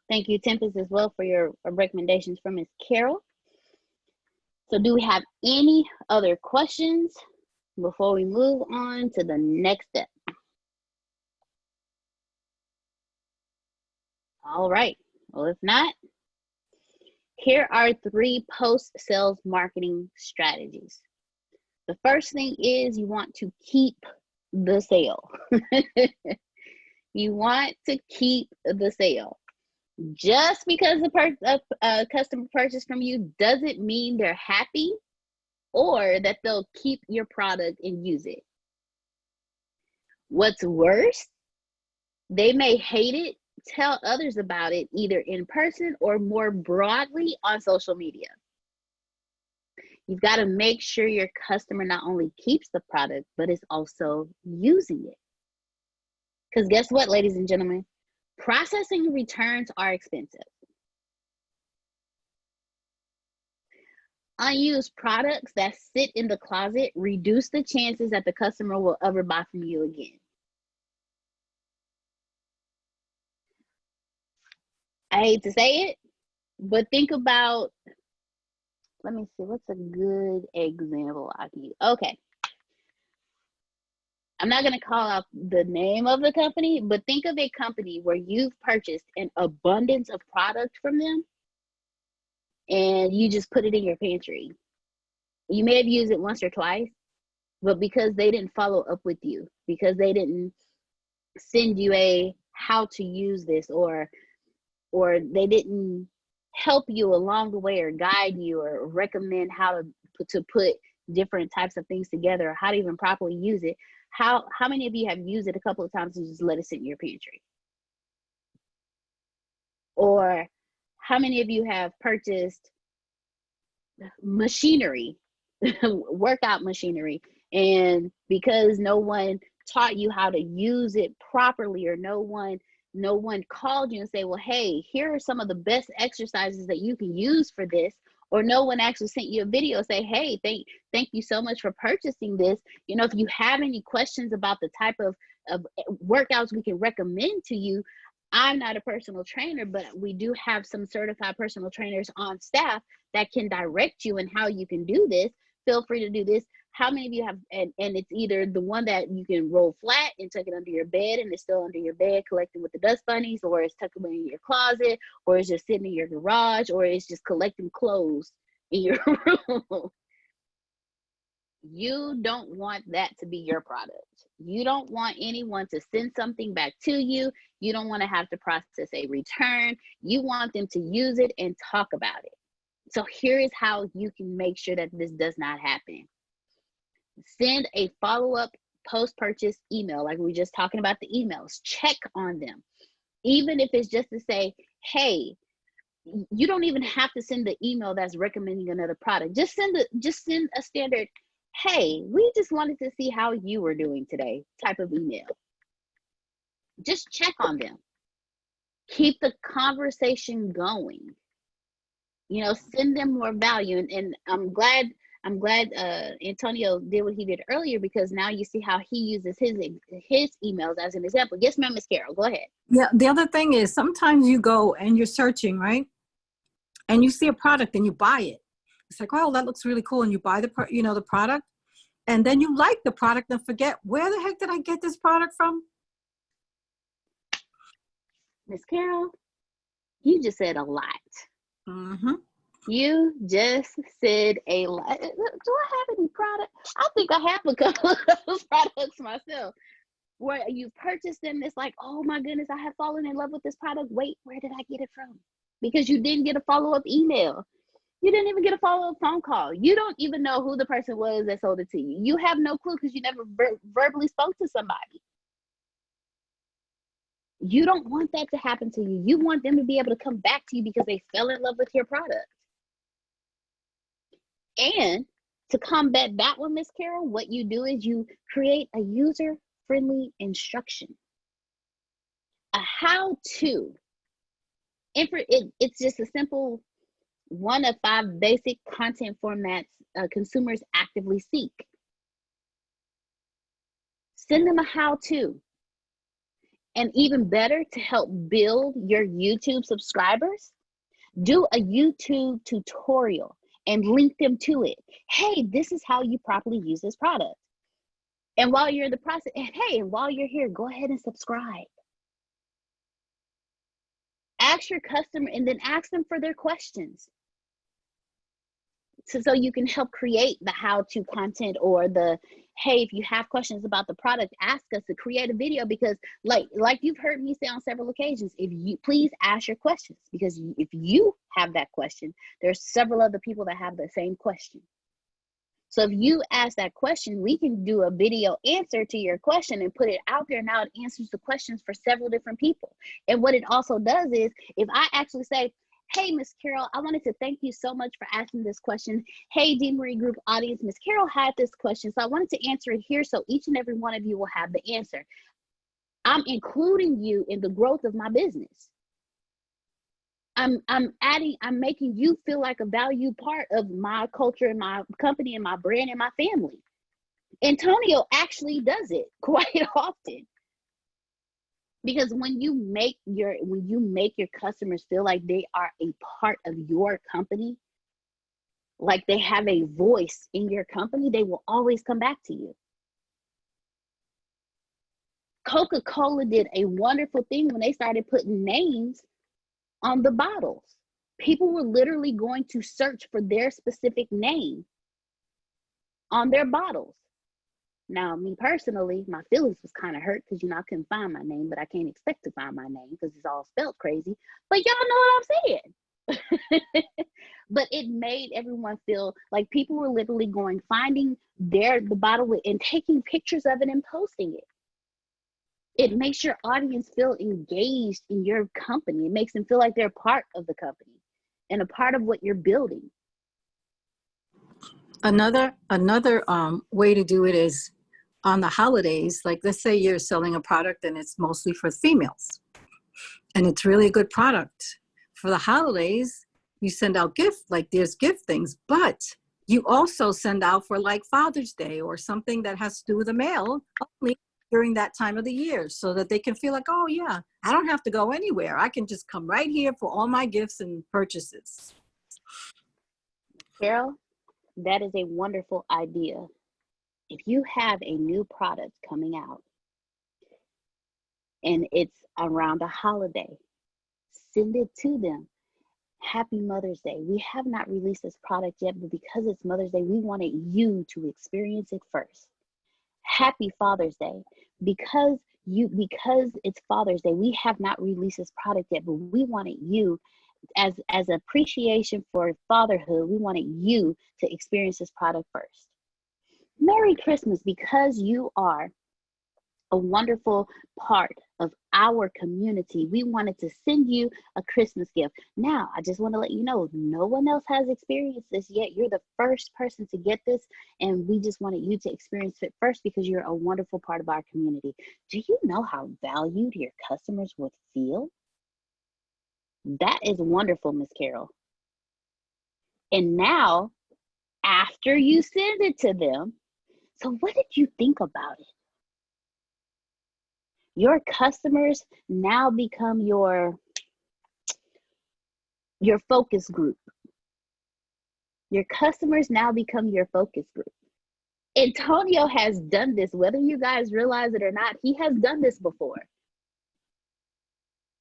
Thank you, Tempest, as well, for your recommendations from Ms. Carol. So do we have any other questions before we move on to the next step? All right. Well, if not, here are 3 post-sales marketing strategies. The first thing is you want to keep the sale. You want to keep the sale. Just because a customer purchased from you doesn't mean they're happy or that they'll keep your product and use it. What's worse, they may hate it, tell others about it either in person or more broadly on social media. You've got to make sure your customer not only keeps the product, but is also using it. Because guess what, ladies and gentlemen? Processing returns are expensive. Unused products that sit in the closet reduce the chances that the customer will ever buy from you again. I hate to say it, but think about, let me see, what's a good example I can use? Okay. I'm not going to call out the name of the company, but think of a company where you've purchased an abundance of product from them and you just put it in your pantry. You may have used it once or twice, but because they didn't follow up with you, because they didn't send you a how to use this, or they didn't help you along the way or guide you or recommend how to put different types of things together or how to even properly use it. How many of you have used it a couple of times and just let it sit in your pantry? Or how many of you have purchased machinery, workout machinery, and because no one taught you how to use it properly, or no one called you and say, well, hey, here are some of the best exercises that you can use for this, or no one actually sent you a video say, hey, thank you so much for purchasing this. You know, if you have any questions about the type of workouts we can recommend to you, I'm not a personal trainer, but we do have some certified personal trainers on staff that can direct you in how you can do this. Feel free to do this. How many of you have, and it's either the one that you can roll flat and tuck it under your bed and it's still under your bed collecting with the dust bunnies, or it's tucked away in your closet, or it's just sitting in your garage, or it's just collecting clothes in your room. You don't want that to be your product. You don't want anyone to send something back to you. You don't want to have to process a return. You want them to use it and talk about it. So here is how you can make sure that this does not happen. Send a follow-up post-purchase email, like we were just talking about the emails. Check on them. Even if it's just to say, hey, you don't even have to send the email that's recommending another product. Just send a standard, hey, we just wanted to see how you were doing today type of email. Just check on them. Keep the conversation going. You know, send them more value. And I'm glad Antonio did what he did earlier, because now you see how he uses his emails as an example. Yes, ma'am, Miss Carol, go ahead. Yeah, the other thing is sometimes you go and you're searching, right? And you see a product and you buy it. It's like, oh, that looks really cool. And you buy the product. And then you like the product and forget, where the heck did I get this product from? Miss Carol, you just said a lot. Mm-hmm. You just said a lot. Do I have any product? I think I have a couple of those products myself, where you purchase them. It's like, oh my goodness, I have fallen in love with this product. Wait, where did I get it from? Because you didn't get a follow-up email. You didn't even get a follow-up phone call. You don't even know who the person was that sold it to you. You have no clue because you never verbally spoke to somebody. You don't want that to happen to you. You want them to be able to come back to you because they fell in love with your product. And to combat that one, Miss Carol, what you do is you create a user-friendly instruction, a how-to. It's just a simple 1 of 5 basic content formats consumers actively seek. Send them a how-to. And even better, to help build your YouTube subscribers, do a YouTube tutorial, and link them to it. Hey, this is how you properly use this product. And while you're in the process, and hey, and while you're here, go ahead and subscribe. Ask your customer and then ask them for their questions. So you can help create the how-to content, or the, hey, if you have questions about the product, ask us to create a video, because like you've heard me say on several occasions, if you please ask your questions, because if you have that question, there's several other people that have the same question. So if you ask that question, we can do a video answer to your question and put it out there. Now it answers the questions for several different people. And what it also does is, if I actually say, hey, Miss Carol, I wanted to thank you so much for asking this question. Hey, Dean Marie Group audience, Miss Carol had this question, so I wanted to answer it here so each and every one of you will have the answer. I'm including you in the growth of my business. I'm making you feel like a valued part of my culture and my company and my brand and my family. Antonio actually does it quite often. Because when you make your customers feel like they are a part of your company, like they have a voice in your company, they will always come back to you. Coca-Cola did a wonderful thing when they started putting names on the bottles. People were literally going to search for their specific name on their bottles. Now, me personally, my feelings was kind of hurt because, I couldn't find my name, but I can't expect to find my name because it's all spelled crazy. But y'all know what I'm saying. But it made everyone feel like people were literally finding the bottle and taking pictures of it and posting it. It makes your audience feel engaged in your company. It makes them feel like they're part of the company and a part of what you're building. Another way to do it is on the holidays. Like, let's say you're selling a product and it's mostly for females, and it's really a good product. For the holidays, you send out there's gift things, but you also send out for like Father's Day or something that has to do with a male only during that time of the year, so that they can feel like, oh yeah, I don't have to go anywhere. I can just come right here for all my gifts and purchases. Carol, that is a wonderful idea. If you have a new product coming out and it's around a holiday, send it to them. Happy Mother's Day. We have not released this product yet, but because it's Mother's Day, we wanted you to experience it first. Happy Father's Day. Because it's Father's Day, we have not released this product yet, but we wanted you, as appreciation for fatherhood, we wanted you to experience this product first. Merry Christmas, because you are a wonderful part of our community. We wanted to send you a Christmas gift. Now, I just want to let you know, no one else has experienced this yet. You're the first person to get this, and we just wanted you to experience it first because you're a wonderful part of our community. Do you know how valued your customers would feel? That is wonderful, Miss Carol. And now, after you send it to them, so what did you think about it? Your customers now become your focus group. Your customers now become your focus group. Antonio has done this, whether you guys realize it or not. He has done this before.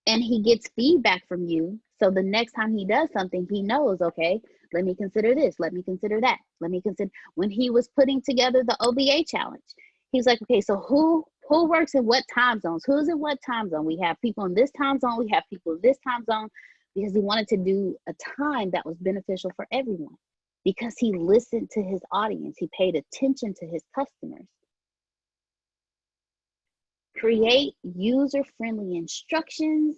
And he gets feedback from you. So the next time he does something, he knows, okay, let me consider this. Let me consider that. Let me consider. When he was putting together the OBA challenge, he's like, okay, so who works in what time zones? Who's in what time zone? We have people in this time zone. We have people in this time zone, because he wanted to do a time that was beneficial for everyone, because he listened to his audience. He paid attention to his customers. Create user-friendly instructions,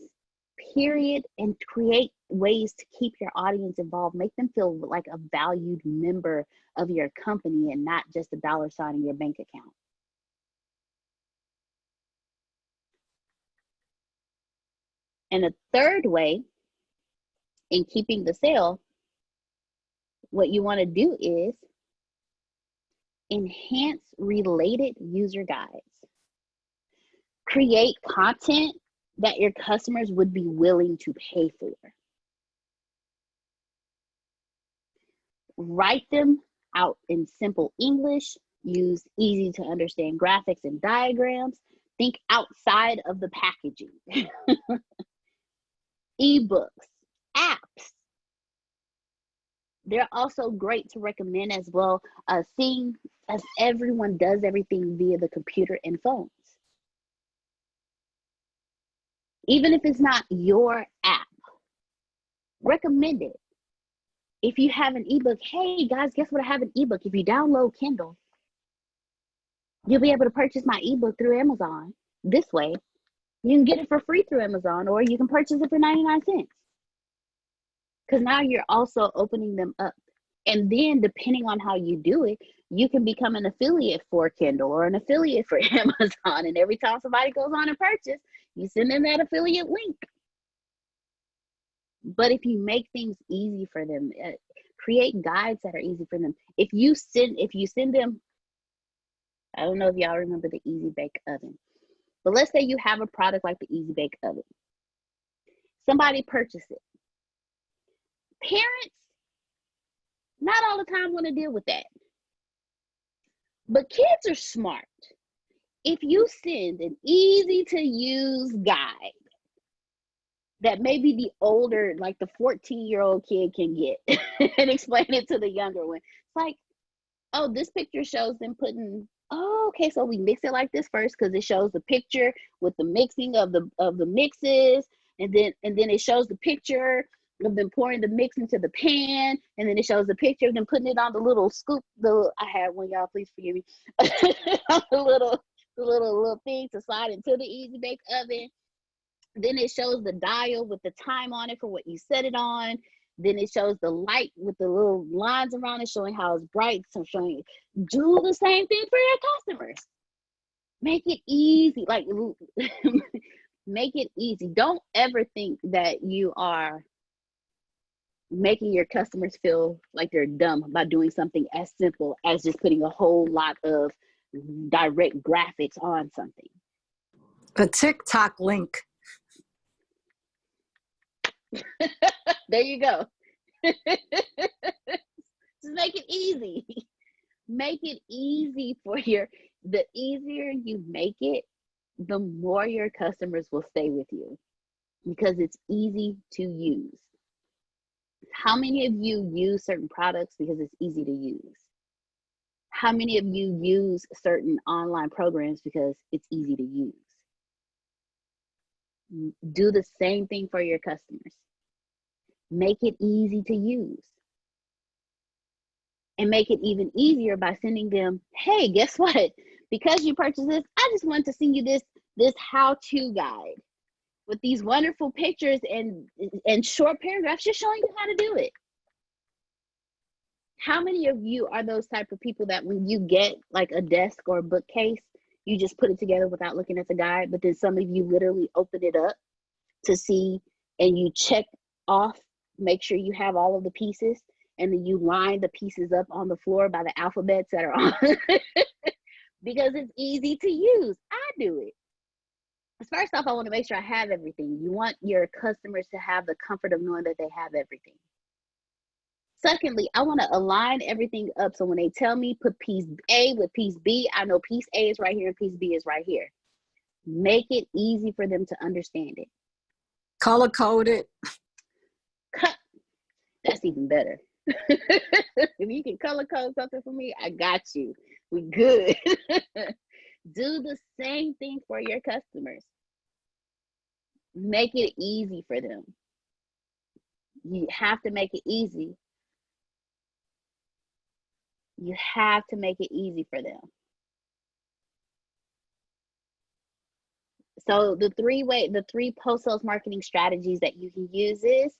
period, and create ways to keep your audience involved. Make them feel like a valued member of your company and not just a dollar sign in your bank account. And a third way in keeping the sale, what you want to do is enhance related user guides. Create content that your customers would be willing to pay for. Write them out in simple English. Use easy to understand graphics and diagrams. Think outside of the packaging. Ebooks, apps. They're also great to recommend as well, seeing as everyone does everything via the computer and phones. Even if it's not your app, recommend it. If you have an ebook, hey guys, guess what? I have an ebook. If you download Kindle, you'll be able to purchase my ebook through Amazon. This way, you can get it for free through Amazon, or you can purchase it for 99 cents. Because now you're also opening them up. And then depending on how you do it, you can become an affiliate for Kindle or an affiliate for Amazon. And every time somebody goes on and purchase, you send them that affiliate link. But if you make things easy for them, create guides that are easy for them. If you send them, I don't know if y'all remember the Easy Bake Oven, but let's say you have a product like the Easy Bake Oven. Somebody purchased it. Parents, not all the time want to deal with that. But kids are smart. If you send an easy to use guide that maybe the older, like the 14-year-old kid can get and explain it to the younger one. It's like, oh, this picture shows them putting, oh, okay, so we mix it like this first because it shows the picture with the mixing of the mixes, and then it shows the picture of them pouring the mix into the pan, and then it shows the picture of them putting it on the little scoop. I had one, y'all, please forgive me. the little thing to slide into the Easy Bake Oven. Then it shows the dial with the time on it for what you set it on. Then it shows the light with the little lines around it showing how it's bright. So showing you, do the same thing for your customers. Make it easy. Like, make it easy. Don't ever think that you are making your customers feel like they're dumb by doing something as simple as just putting a whole lot of direct graphics on something. A TikTok link. There you go. Just make it easy. Make it easy for the easier you make it, the more your customers will stay with you because it's easy to use. How many of you use certain products because it's easy to use? How many of you use certain online programs because it's easy to use? Do the same thing for your customers. Make it easy to use. And make it even easier by sending them, hey, guess what? Because you purchased this, I just wanted to send you this how-to guide with these wonderful pictures and short paragraphs just showing you how to do it. How many of you are those type of people that when you get like a desk or a bookcase, you just put it together without looking at the guide, but then some of you literally open it up to see and you check off, make sure you have all of the pieces, and then you line the pieces up on the floor by the alphabets that are on because it's easy to use. I do it. First off, I want to make sure I have everything. You want your customers to have the comfort of knowing that they have everything. Secondly, I want to align everything up so when they tell me put piece A with piece B, I know piece A is right here and piece B is right here. Make it easy for them to understand it. Color code it. That's even better. If you can color code something for me, I got you. We good. Do the same thing for your customers. Make it easy for them. You have to make it easy. You have to make it easy for them. So the three post-sales marketing strategies that you can use is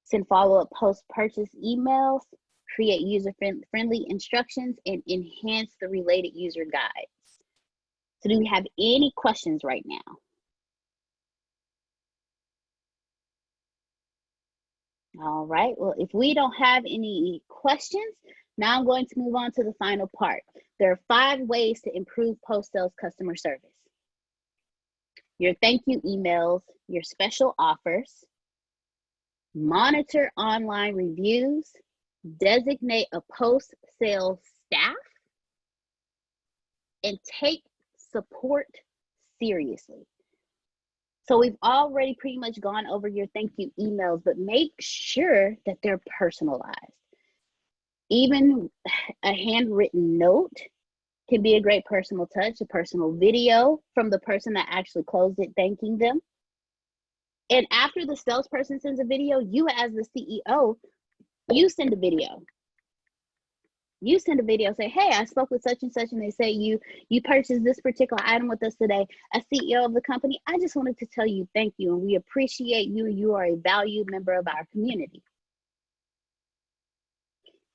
send follow-up post-purchase emails, create user-friendly instructions, and enhance the related user guides. So do we have any questions right now? All right, well, if we don't have any questions, now I'm going to move on to the final part. There are 5 ways to improve post-sales customer service. Your thank you emails, your special offers, monitor online reviews, designate a post-sale staff, and take support seriously. So we've already pretty much gone over your thank you emails, but make sure that they're personalized. Even a handwritten note can be a great personal touch, a personal video from the person that actually closed it, thanking them. And after the salesperson sends a video, you as the CEO, you send a video. You send a video, say, hey, I spoke with such and such, and they say you purchased this particular item with us today. As CEO of the company, I just wanted to tell you thank you, and we appreciate you. You are a valued member of our community.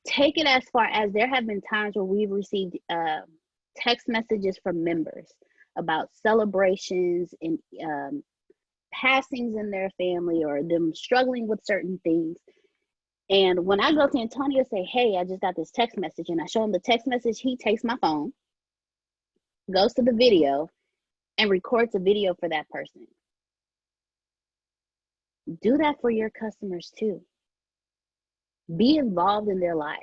Take it as far as there have been times where we've received text messages from members about celebrations and passings in their family or them struggling with certain things. And when I go to Antonio, say, hey, I just got this text message, and I show him the text message, he takes my phone, goes to the video, and records a video for that person. Do that for your customers too. Be involved in their lives.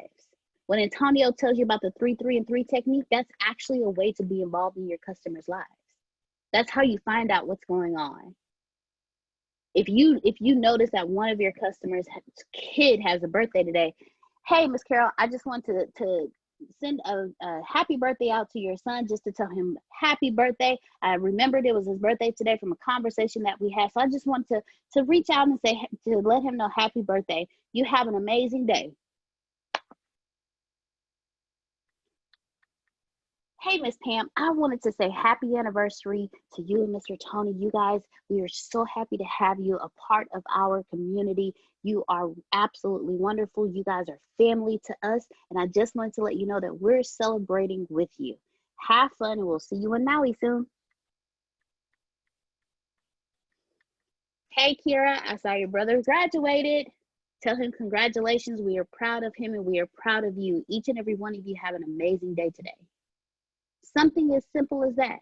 When Antonio tells you about the 3-3-3 technique, that's actually a way to be involved in your customers' lives. That's how you find out what's going on. If you notice that one of your customers' kid has a birthday today, hey, Miss Carol, I just want to send a happy birthday out to your son just to tell him happy birthday. I remembered it was his birthday today from a conversation that we had. So I just want to reach out and say, to let him know happy birthday. You have an amazing day. Hey, Miss Pam, I wanted to say happy anniversary to you and Mr. Tony. You guys, we are so happy to have you a part of our community. You are absolutely wonderful. You guys are family to us. And I just wanted to let you know that we're celebrating with you. Have fun, and we'll see you in Maui soon. Hey, Kira, I saw your brother graduated. Tell him congratulations. We are proud of him, and we are proud of you. Each and every one of you have an amazing day today. Something as simple as that.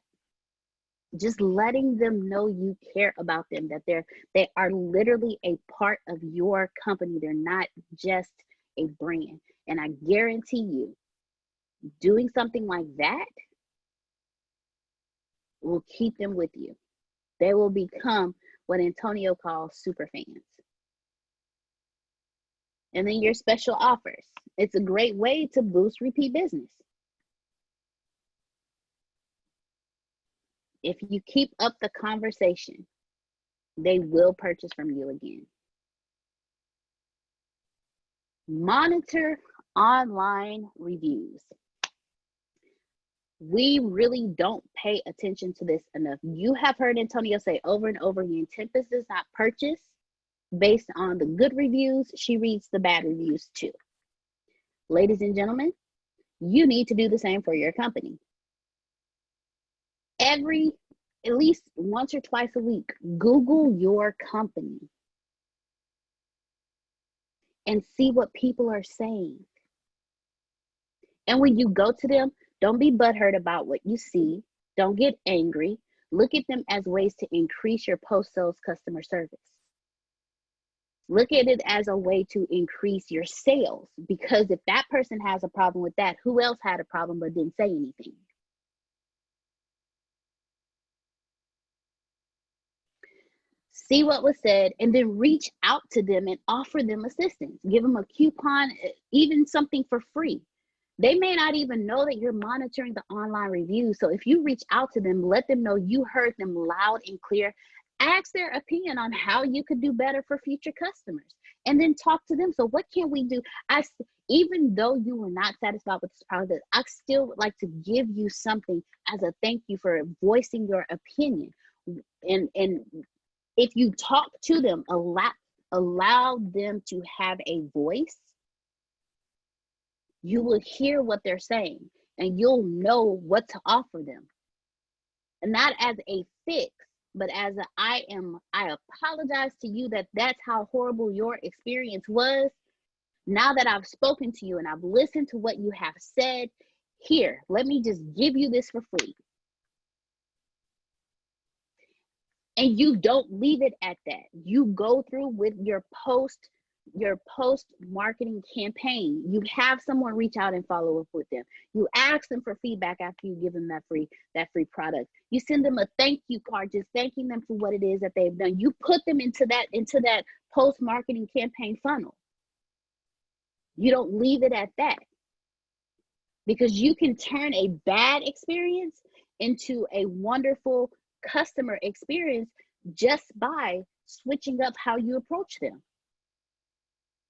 Just letting them know you care about them, that they are literally a part of your company. They're not just a brand. And I guarantee you, doing something like that will keep them with you. They will become what Antonio calls super fans. And then your special offers. It's a great way to boost repeat business. If you keep up the conversation, they will purchase from you again. Monitor online reviews. We really don't pay attention to this enough. You have heard Antonio say over and over again, Tempest does not purchase based on the good reviews. She reads the bad reviews too. Ladies and gentlemen, you need to do the same for your company. At least once or twice a week, Google your company and see what people are saying. And when you go to them, don't be butthurt about what you see. Don't get angry. Look at them as ways to increase your post-sales customer service. Look at it as a way to increase your sales, because if that person has a problem with that, who else had a problem but didn't say anything? See what was said, and then reach out to them and offer them assistance. Give them a coupon, even something for free. They may not even know that you're monitoring the online reviews. So if you reach out to them, let them know you heard them loud and clear. Ask their opinion on how you could do better for future customers, and then talk to them. So what can we do? Even though you were not satisfied with this product, I still would like to give you something as a thank you for voicing your opinion. And if you talk to them, allow them to have a voice, you will hear what they're saying, and you'll know what to offer them. And not as a fix, but as I apologize to you that that's how horrible your experience was. Now that I've spoken to you and I've listened to what you have said, here, let me just give you this for free. And you don't leave it at that. You go through with your post your post marketing campaign. You have someone reach out and follow up with them. You ask them for feedback after you give them that free product. You send them a thank you card, just thanking them for what it is that they've done. You put them into that post marketing campaign funnel. You don't leave it at that, because you can turn a bad experience into a wonderful customer experience just by switching up how you approach them.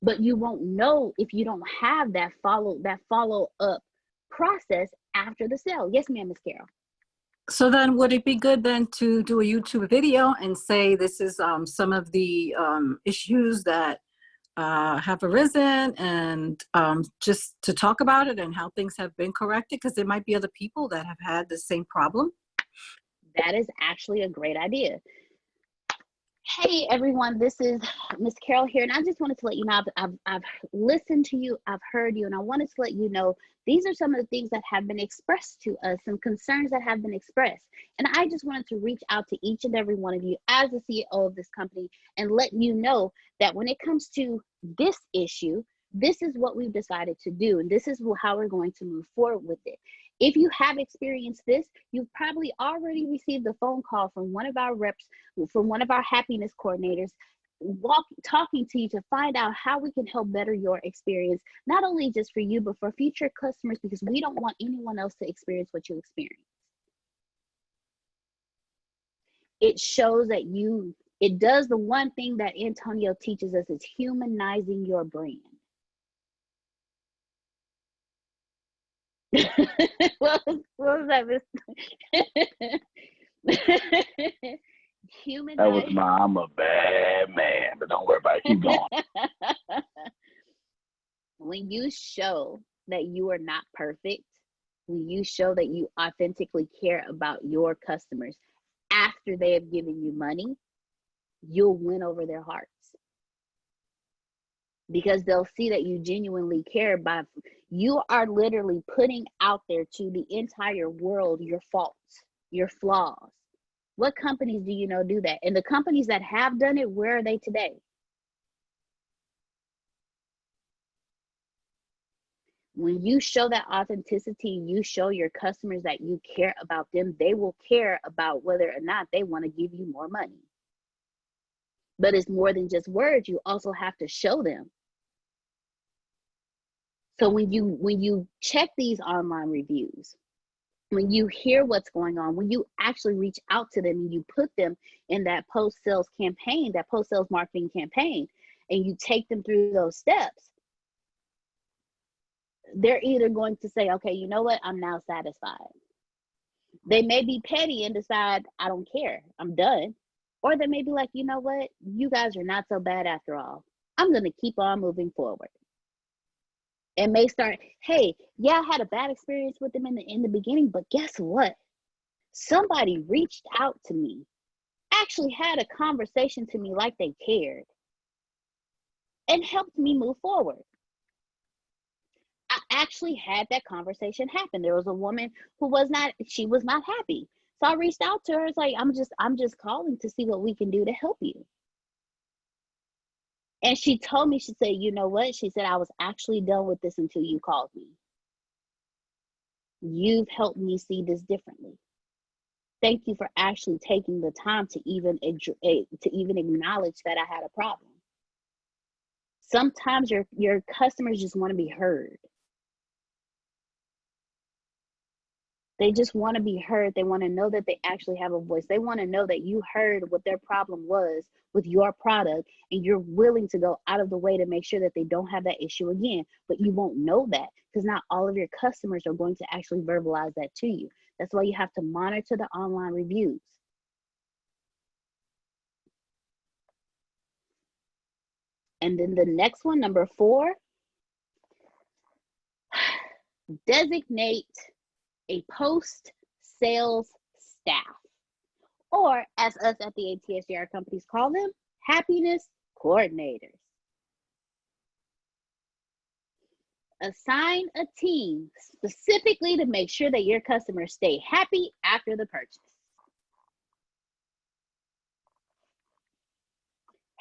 But you won't know if you don't have that follow up process after the sale. Yes, ma'am, Ms. Carol. So then would it be good then to do a YouTube video and say this is some of the issues that have arisen, and just to talk about it and how things have been corrected? Because there might be other people that have had the same problem. That is actually a great idea. Hey everyone, this is Miss Carol here, and I just wanted to let you know I've listened to you, I've heard you, and I wanted to let you know these are some of the things that have been expressed to us, some concerns that have been expressed. And I just wanted to reach out to each and every one of you as the CEO of this company and let you know that when it comes to this issue, this is what we've decided to do, and this is how we're going to move forward with it. If you have experienced this, you've probably already received a phone call from one of our reps, from one of our happiness coordinators, talking to you to find out how we can help better your experience, not only just for you, but for future customers, because we don't want anyone else to experience what you experience. It shows that it does the one thing that Antonio teaches us, is humanizing your brand. what was that, Miss? That was I'm a bad man, but don't worry about it. Keep going. When you show that you are not perfect, when you show that you authentically care about your customers after they have given you money, you'll win over their hearts. Because they'll see that you genuinely care. You are literally putting out there to the entire world your faults, your flaws. What companies do you know do that? And the companies that have done it, where are they today? When you show that authenticity, you show your customers that you care about them, they will care about whether or not they want to give you more money. But it's more than just words. You also have to show them. So when you check these online reviews, when you hear what's going on, when you actually reach out to them and you put them in that post-sales campaign, that post-sales marketing campaign, and you take them through those steps, they're either going to say, okay, you know what, I'm now satisfied. They may be petty and decide, I don't care, I'm done. Or they may be like, you know what, you guys are not so bad after all. I'm going to keep on moving forward. And may start, hey, yeah, I had a bad experience with them in the beginning, but guess what? Somebody reached out to me, actually had a conversation to me like they cared, and helped me move forward. I actually had that conversation happen. There was a woman who was not happy. So I reached out to her. It's like, I'm just calling to see what we can do to help you. And she told me, she said, you know what? She said, I was actually done with this until you called me. You've helped me see this differently. Thank you for actually taking the time to even acknowledge that I had a problem. Sometimes your customers just want to be heard. They just want to be heard. They want to know that they actually have a voice. They want to know that you heard what their problem was with your product, and you're willing to go out of the way to make sure that they don't have that issue again. But you won't know that because not all of your customers are going to actually verbalize that to you. That's why you have to monitor the online reviews. And then the next one, number 4, designate a post-sales staff, or as us at the ATSGR companies call them, happiness coordinators. Assign a team specifically to make sure that your customers stay happy after the purchase.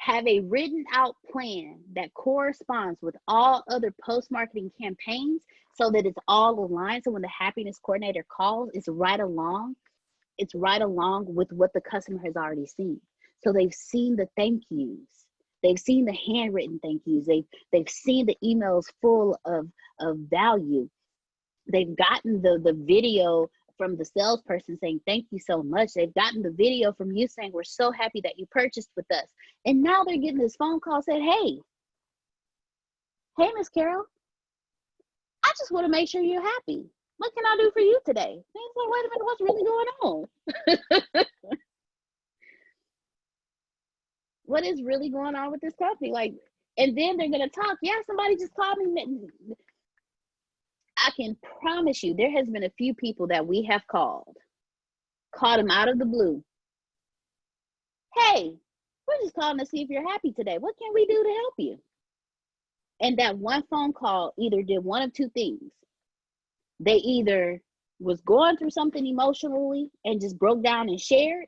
Have a written out plan that corresponds with all other post-marketing campaigns so that it's all aligned. So when the happiness coordinator calls, it's right along with what the customer has already seen. So they've seen the thank yous. They've seen the handwritten thank yous. They've seen the emails full of value. They've gotten the video from the salesperson saying, thank you so much. They've gotten the video from you saying, we're so happy that you purchased with us. And now they're getting this phone call saying, hey, Miss Carol, I just want to make sure you're happy. What can I do for you today? And it's like, wait a minute, what's really going on? What is really going on with this company? Like, and then they're going to talk. Yeah, somebody just called me. I can promise you there has been a few people that we have called them out of the blue. Hey, we're just calling to see if you're happy today. What can we do to help you? And that one phone call either did one of two things. They either was going through something emotionally and just broke down and shared,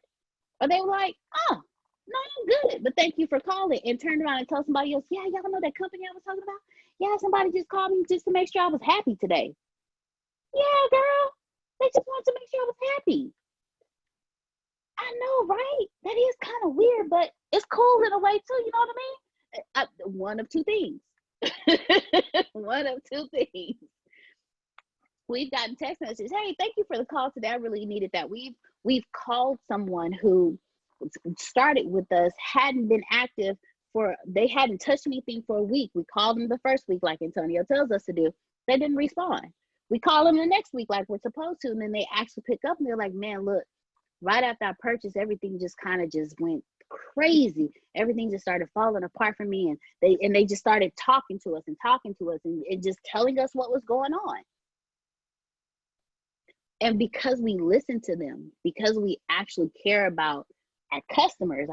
or they were like, oh, no, I'm good, but thank you for calling, and turned around and told somebody else, yeah, y'all know that company I was talking about? Yeah, somebody just called me just to make sure I was happy today. Yeah, girl, they just wanted to make sure I was happy. I know, right? That is kind of weird, but it's cool in a way too, you know what I mean? One of two things. One of two things. We've gotten text messages, hey, thank you for the call today. I really needed that. We've called someone who started with us, hadn't been active they hadn't touched anything for a week. We called them the first week like Antonio tells us to do. They didn't respond. We call them the next week like we're supposed to, and then they actually pick up and they're like, man, look, right after I purchased, everything just kind of just went crazy. Everything just started falling apart for me, and they just started talking to us and just telling us what was going on. And because we listened to them, because we actually care about our customers,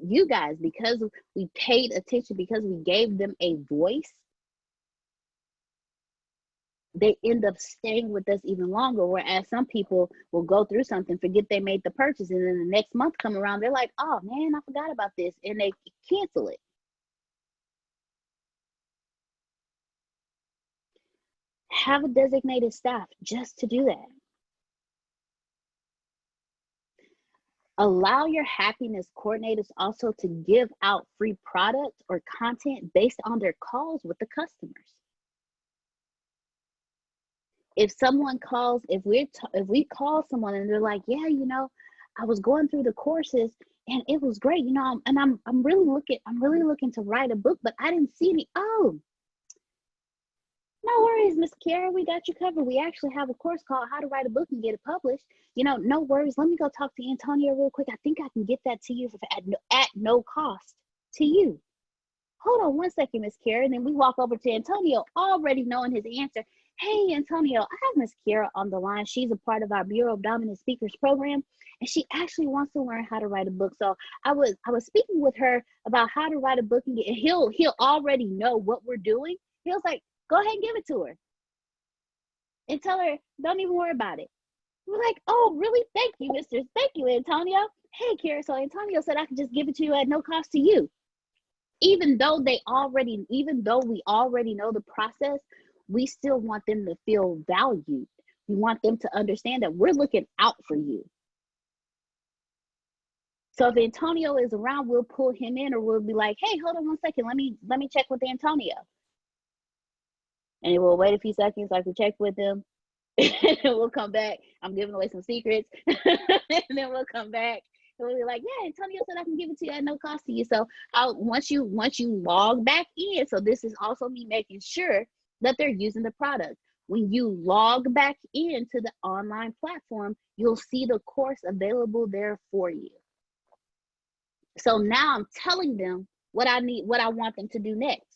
you guys, because we paid attention, because we gave them a voice, they end up staying with us even longer. Whereas some people will go through something, forget they made the purchase, and then the next month come around, they're like, oh man, I forgot about this, and they cancel it. Have a designated staff just to do that. Allow your happiness coordinators also to give out free product or content based on their calls with the customers. If someone calls, if we call someone and they're like, yeah, you know, I was going through the courses and it was great, you know, and I'm really looking to write a book, but I didn't see any. Oh, no worries, Miss Kara, we got you covered. We actually have a course called How to Write a Book and Get It Published. You know, no worries. Let me go talk to Antonio real quick. I think I can get that to you at no cost to you. Hold on one second, Miss Kara. And then we walk over to Antonio, already knowing his answer. Hey, Antonio, I have Miss Kara on the line. She's a part of our Bureau of Dominant Speakers program, and she actually wants to learn how to write a book. So I was speaking with her about how to write a book, and he'll already know what we're doing. He was like, go ahead and give it to her and tell her, don't even worry about it. We're like, oh, really? Thank you, Antonio. Hey, Kara, so Antonio said I could just give it to you at no cost to you. Even though we already know the process, we still want them to feel valued. We want them to understand that we're looking out for you. So if Antonio is around, we'll pull him in, or we'll be like, hey, hold on one second. Let me check with Antonio. And we'll wait a few seconds, like we check with him. And we'll come back. I'm giving away some secrets. And then we'll come back. And we'll be like, yeah, Antonio said I can give it to you at no cost to you. So once you log back in, so this is also me making sure that they're using the product. When you log back into the online platform, you'll see the course available there for you. So now I'm telling them what I want them to do next.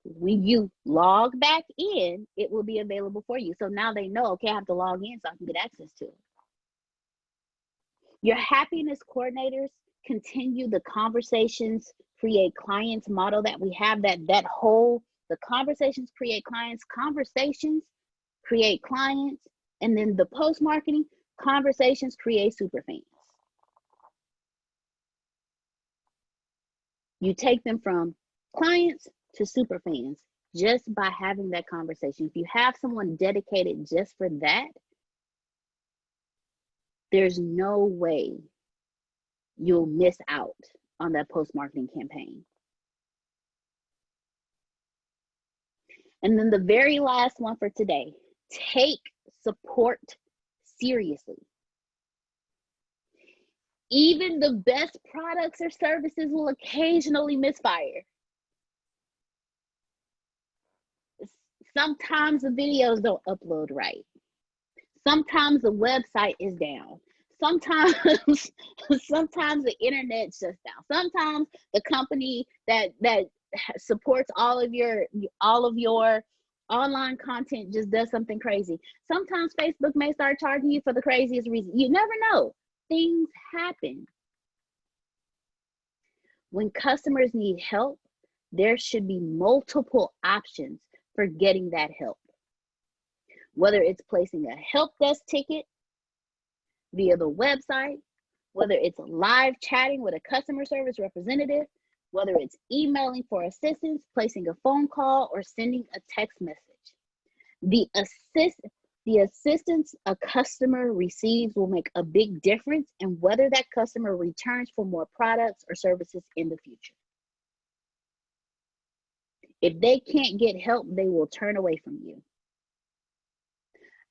When you log back in, it will be available for you. So now they know, okay, I have to log in so I can get access to it. Your happiness coordinators continue the conversations, create clients model that we have, that whole, the conversations create clients, conversations create clients, and then the post-marketing, conversations create super fans. You take them from clients to super fans just by having that conversation. If you have someone dedicated just for that, there's no way you'll miss out on that post-marketing campaign. And then the very last one for today, take support seriously. Even the best products or services will occasionally misfire. Sometimes the videos don't upload right. Sometimes the website is down. Sometimes the internet shuts down. Sometimes the company that supports all of your online content just does something crazy. Sometimes Facebook may start charging you for the craziest reason. You never know. Things happen. When customers need help, there should be multiple options for getting that help. Whether it's placing a help desk ticket via the website, whether it's live chatting with a customer service representative, whether it's emailing for assistance, placing a phone call, or sending a text message. The assistance a customer receives will make a big difference in whether that customer returns for more products or services in the future. If they can't get help, they will turn away from you.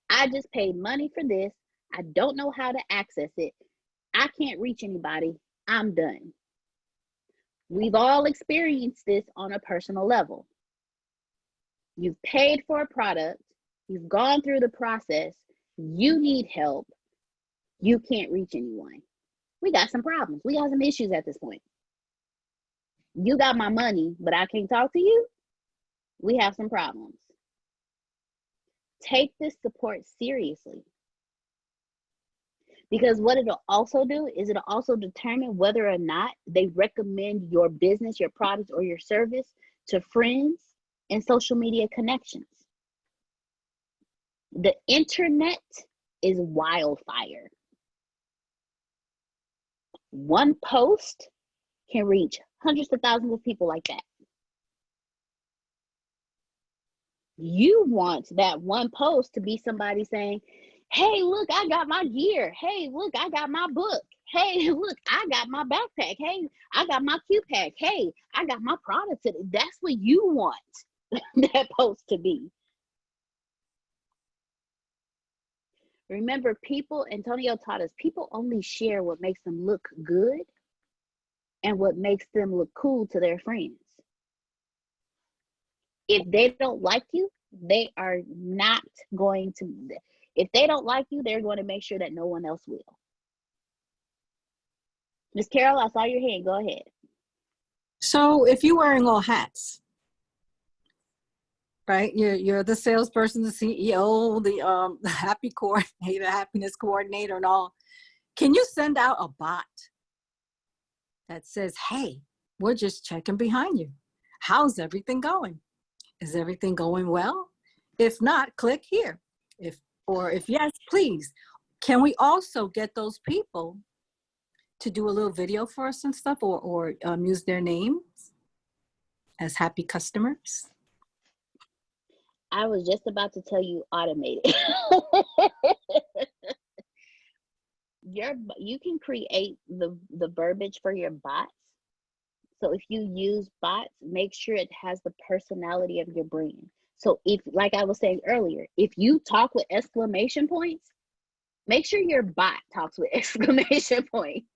I just paid money for this. I don't know how to access it. I can't reach anybody. I'm done. We've all experienced this on a personal level. You've paid for a product. You've gone through the process. You need help. You can't reach anyone. We got some problems. We got some issues at this point. You got my money, but I can't talk to you. We have some problems. Take this support seriously. Because what it'll also do is it'll also determine whether or not they recommend your business, your product, or your service to friends and social media connections. The internet is wildfire. One post can reach hundreds of thousands of people like that. You want that one post to be somebody saying, hey, look, I got my gear. Hey, look, I got my book. Hey, look, I got my backpack. Hey, I got my Q pack. Hey, I got my products. That's what you want that post to be. Remember, people, Antonio taught us, people only share what makes them look good and what makes them look cool to their friends. If they don't like you, they are not going to, if they don't like you, they're going to make sure that no one else will. Miss Carol, I saw your hand. Go ahead. So if you're wearing all hats, right? You're the salesperson, the CEO, the happy coordinator, happiness coordinator, and all. Can you send out a bot that says, "Hey, we're just checking behind you. How's everything going? Is everything going well? If not, click here. If yes, please." Can we also get those people to do a little video for us and stuff, or use their names as happy customers? I was just about to tell you automate it. You can create the verbiage for your bots. So if you use bots, make sure it has the personality of your brand. So if, like I was saying earlier, if you talk with exclamation points, make sure your bot talks with exclamation points.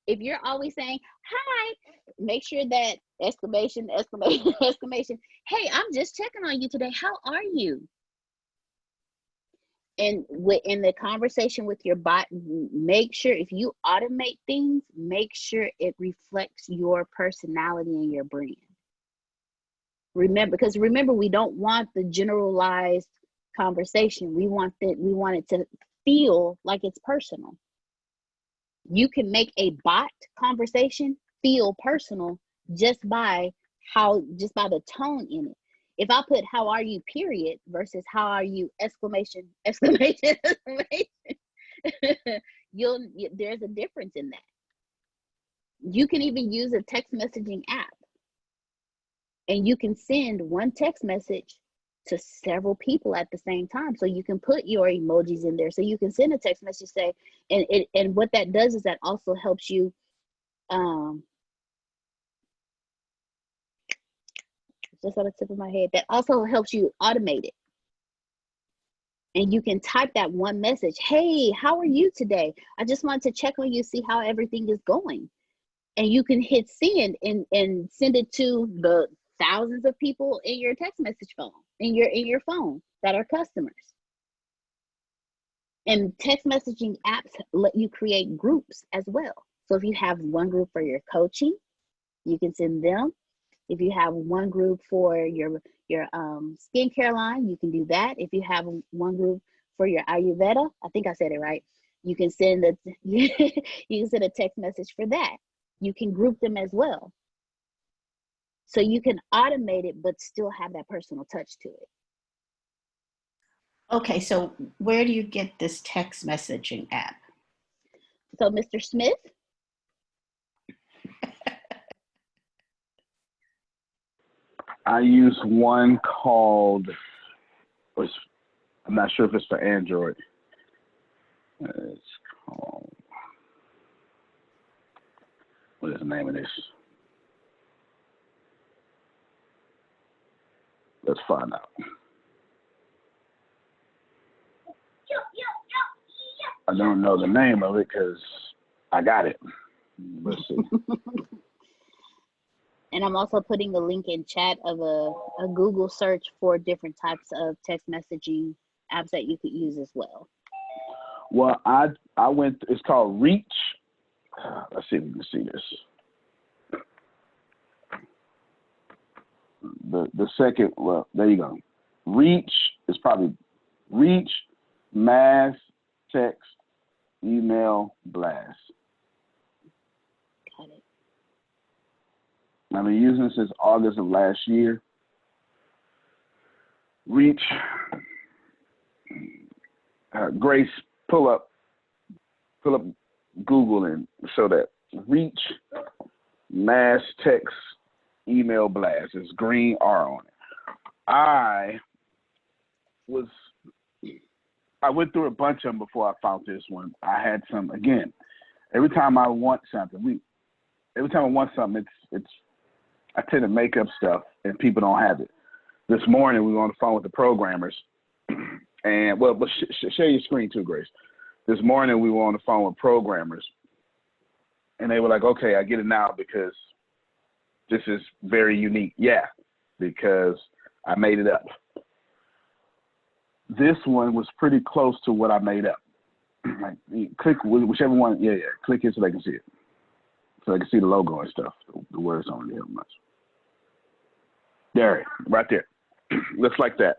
If you're always saying, hi, make sure that exclamation, exclamation, exclamation. Hey, I'm just checking on you today. How are you? And in the conversation with your bot, make sure if you automate things, make sure it reflects your personality and your brand. Remember, we don't want the generalized conversation. We want it to feel like it's personal. You can make a bot conversation feel personal just by the tone in it. If I put "how are you" period versus "how are you" exclamation, exclamation, exclamation, there's a difference in that. You can even use a text messaging app, and you can send one text message to several people at the same time. So you can put your emojis in there. So you can send a text message, say, and what that does is that also helps you, just on the tip of my head, that also helps you automate it. And you can type that one message. Hey, how are you today? I just wanted to check on you, see how everything is going. And you can hit send and send it to the thousands of people in your text message phone, in your phone that are customers. And text messaging apps let you create groups as well. So if you have one group for your coaching, you can send them. If you have one group for your skincare line, you can do that. If you have one group for your Ayurveda, I think I said it right, you can send you can send a text message for that. You can group them as well. So you can automate it, but still have that personal touch to it. Okay, so where do you get this text messaging app? So Mr. Smith? I use one called, I'm not sure if it's for Android. It's called, what is the name of this? Let's find out. I don't know the name of it because I got it. Let's see. And I'm also putting a link in chat of a Google search for different types of text messaging apps that you could use as well. Well, I went, it's called Reach. Let's see if you can see this. The second, well, there you go. Reach is probably Reach, Mass, Text, Email, Blast. Got it. I've been using it since August of last year. Reach, Grace, pull up Google and show that. Reach, Mass, Text, Email, Blast. It's green R on it. I went through a bunch of them before I found this one. I had some, again, every time I want something, I tend to make up stuff and people don't have it. This morning we were on the phone with the programmers, and well, but share your screen too, Grace. This morning we were on the phone with programmers, and they were like, "Okay, I get it now because this is very unique." Yeah, because I made it up. This one was pretty close to what I made up. Like, click whichever one. Yeah. Click it so they can see it, so they can see the logo and stuff. The words on it much. There, right there. Looks like that.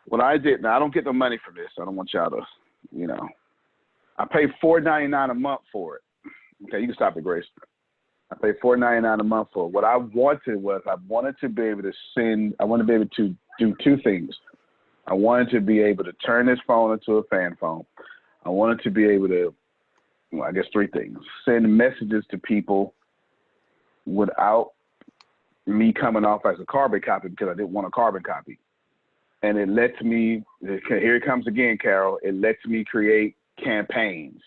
What I did, now I don't get no money for this. I don't want y'all to, I pay $4.99 a month for it. Okay, you can stop it, Grace. I pay $4.99 a month for it. What I wanted was I wanted to be able to do two things. I wanted to be able to turn this phone into a fan phone. I wanted to be able to, I guess three things. Send messages to people without me coming off as a carbon copy because I didn't want a carbon copy. And it lets me, here it comes again, Carol, it lets me create campaigns.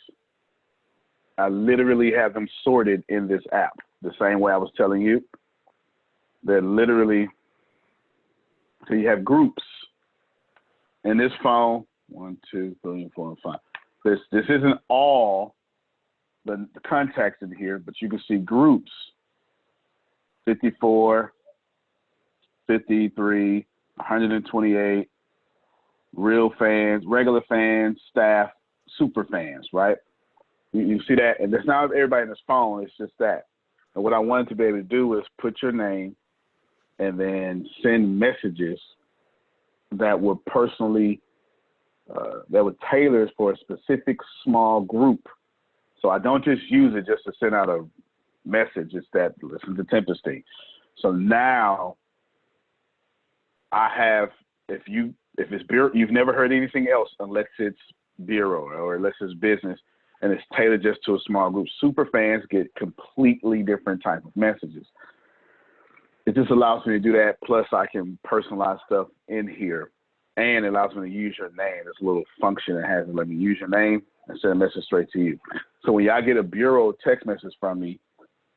I literally have them sorted in this app, the same way I was telling you. They're literally, so you have groups. In this phone, 1, 2, 3, 4, and 5. This isn't all the contacts in here, but you can see groups. 54, 53, 128, real fans, regular fans, staff, super fans, right? You see that? And it's not everybody in this phone, it's just that. And what I wanted to be able to do is put your name and then send messages that were personally, that were tailored for a specific small group. So I don't just use it just to send out a message. It's that, listen to Tempesty. So now I have, if it's bureau, you've never heard anything else unless it's bureau or unless it's business, and it's tailored just to a small group. Super fans get completely different type of messages. It just allows me to do that. Plus, I can personalize stuff in here, and it allows me to use your name. There's a little function that has to let me use your name and send a message straight to you. So when y'all get a bureau text message from me,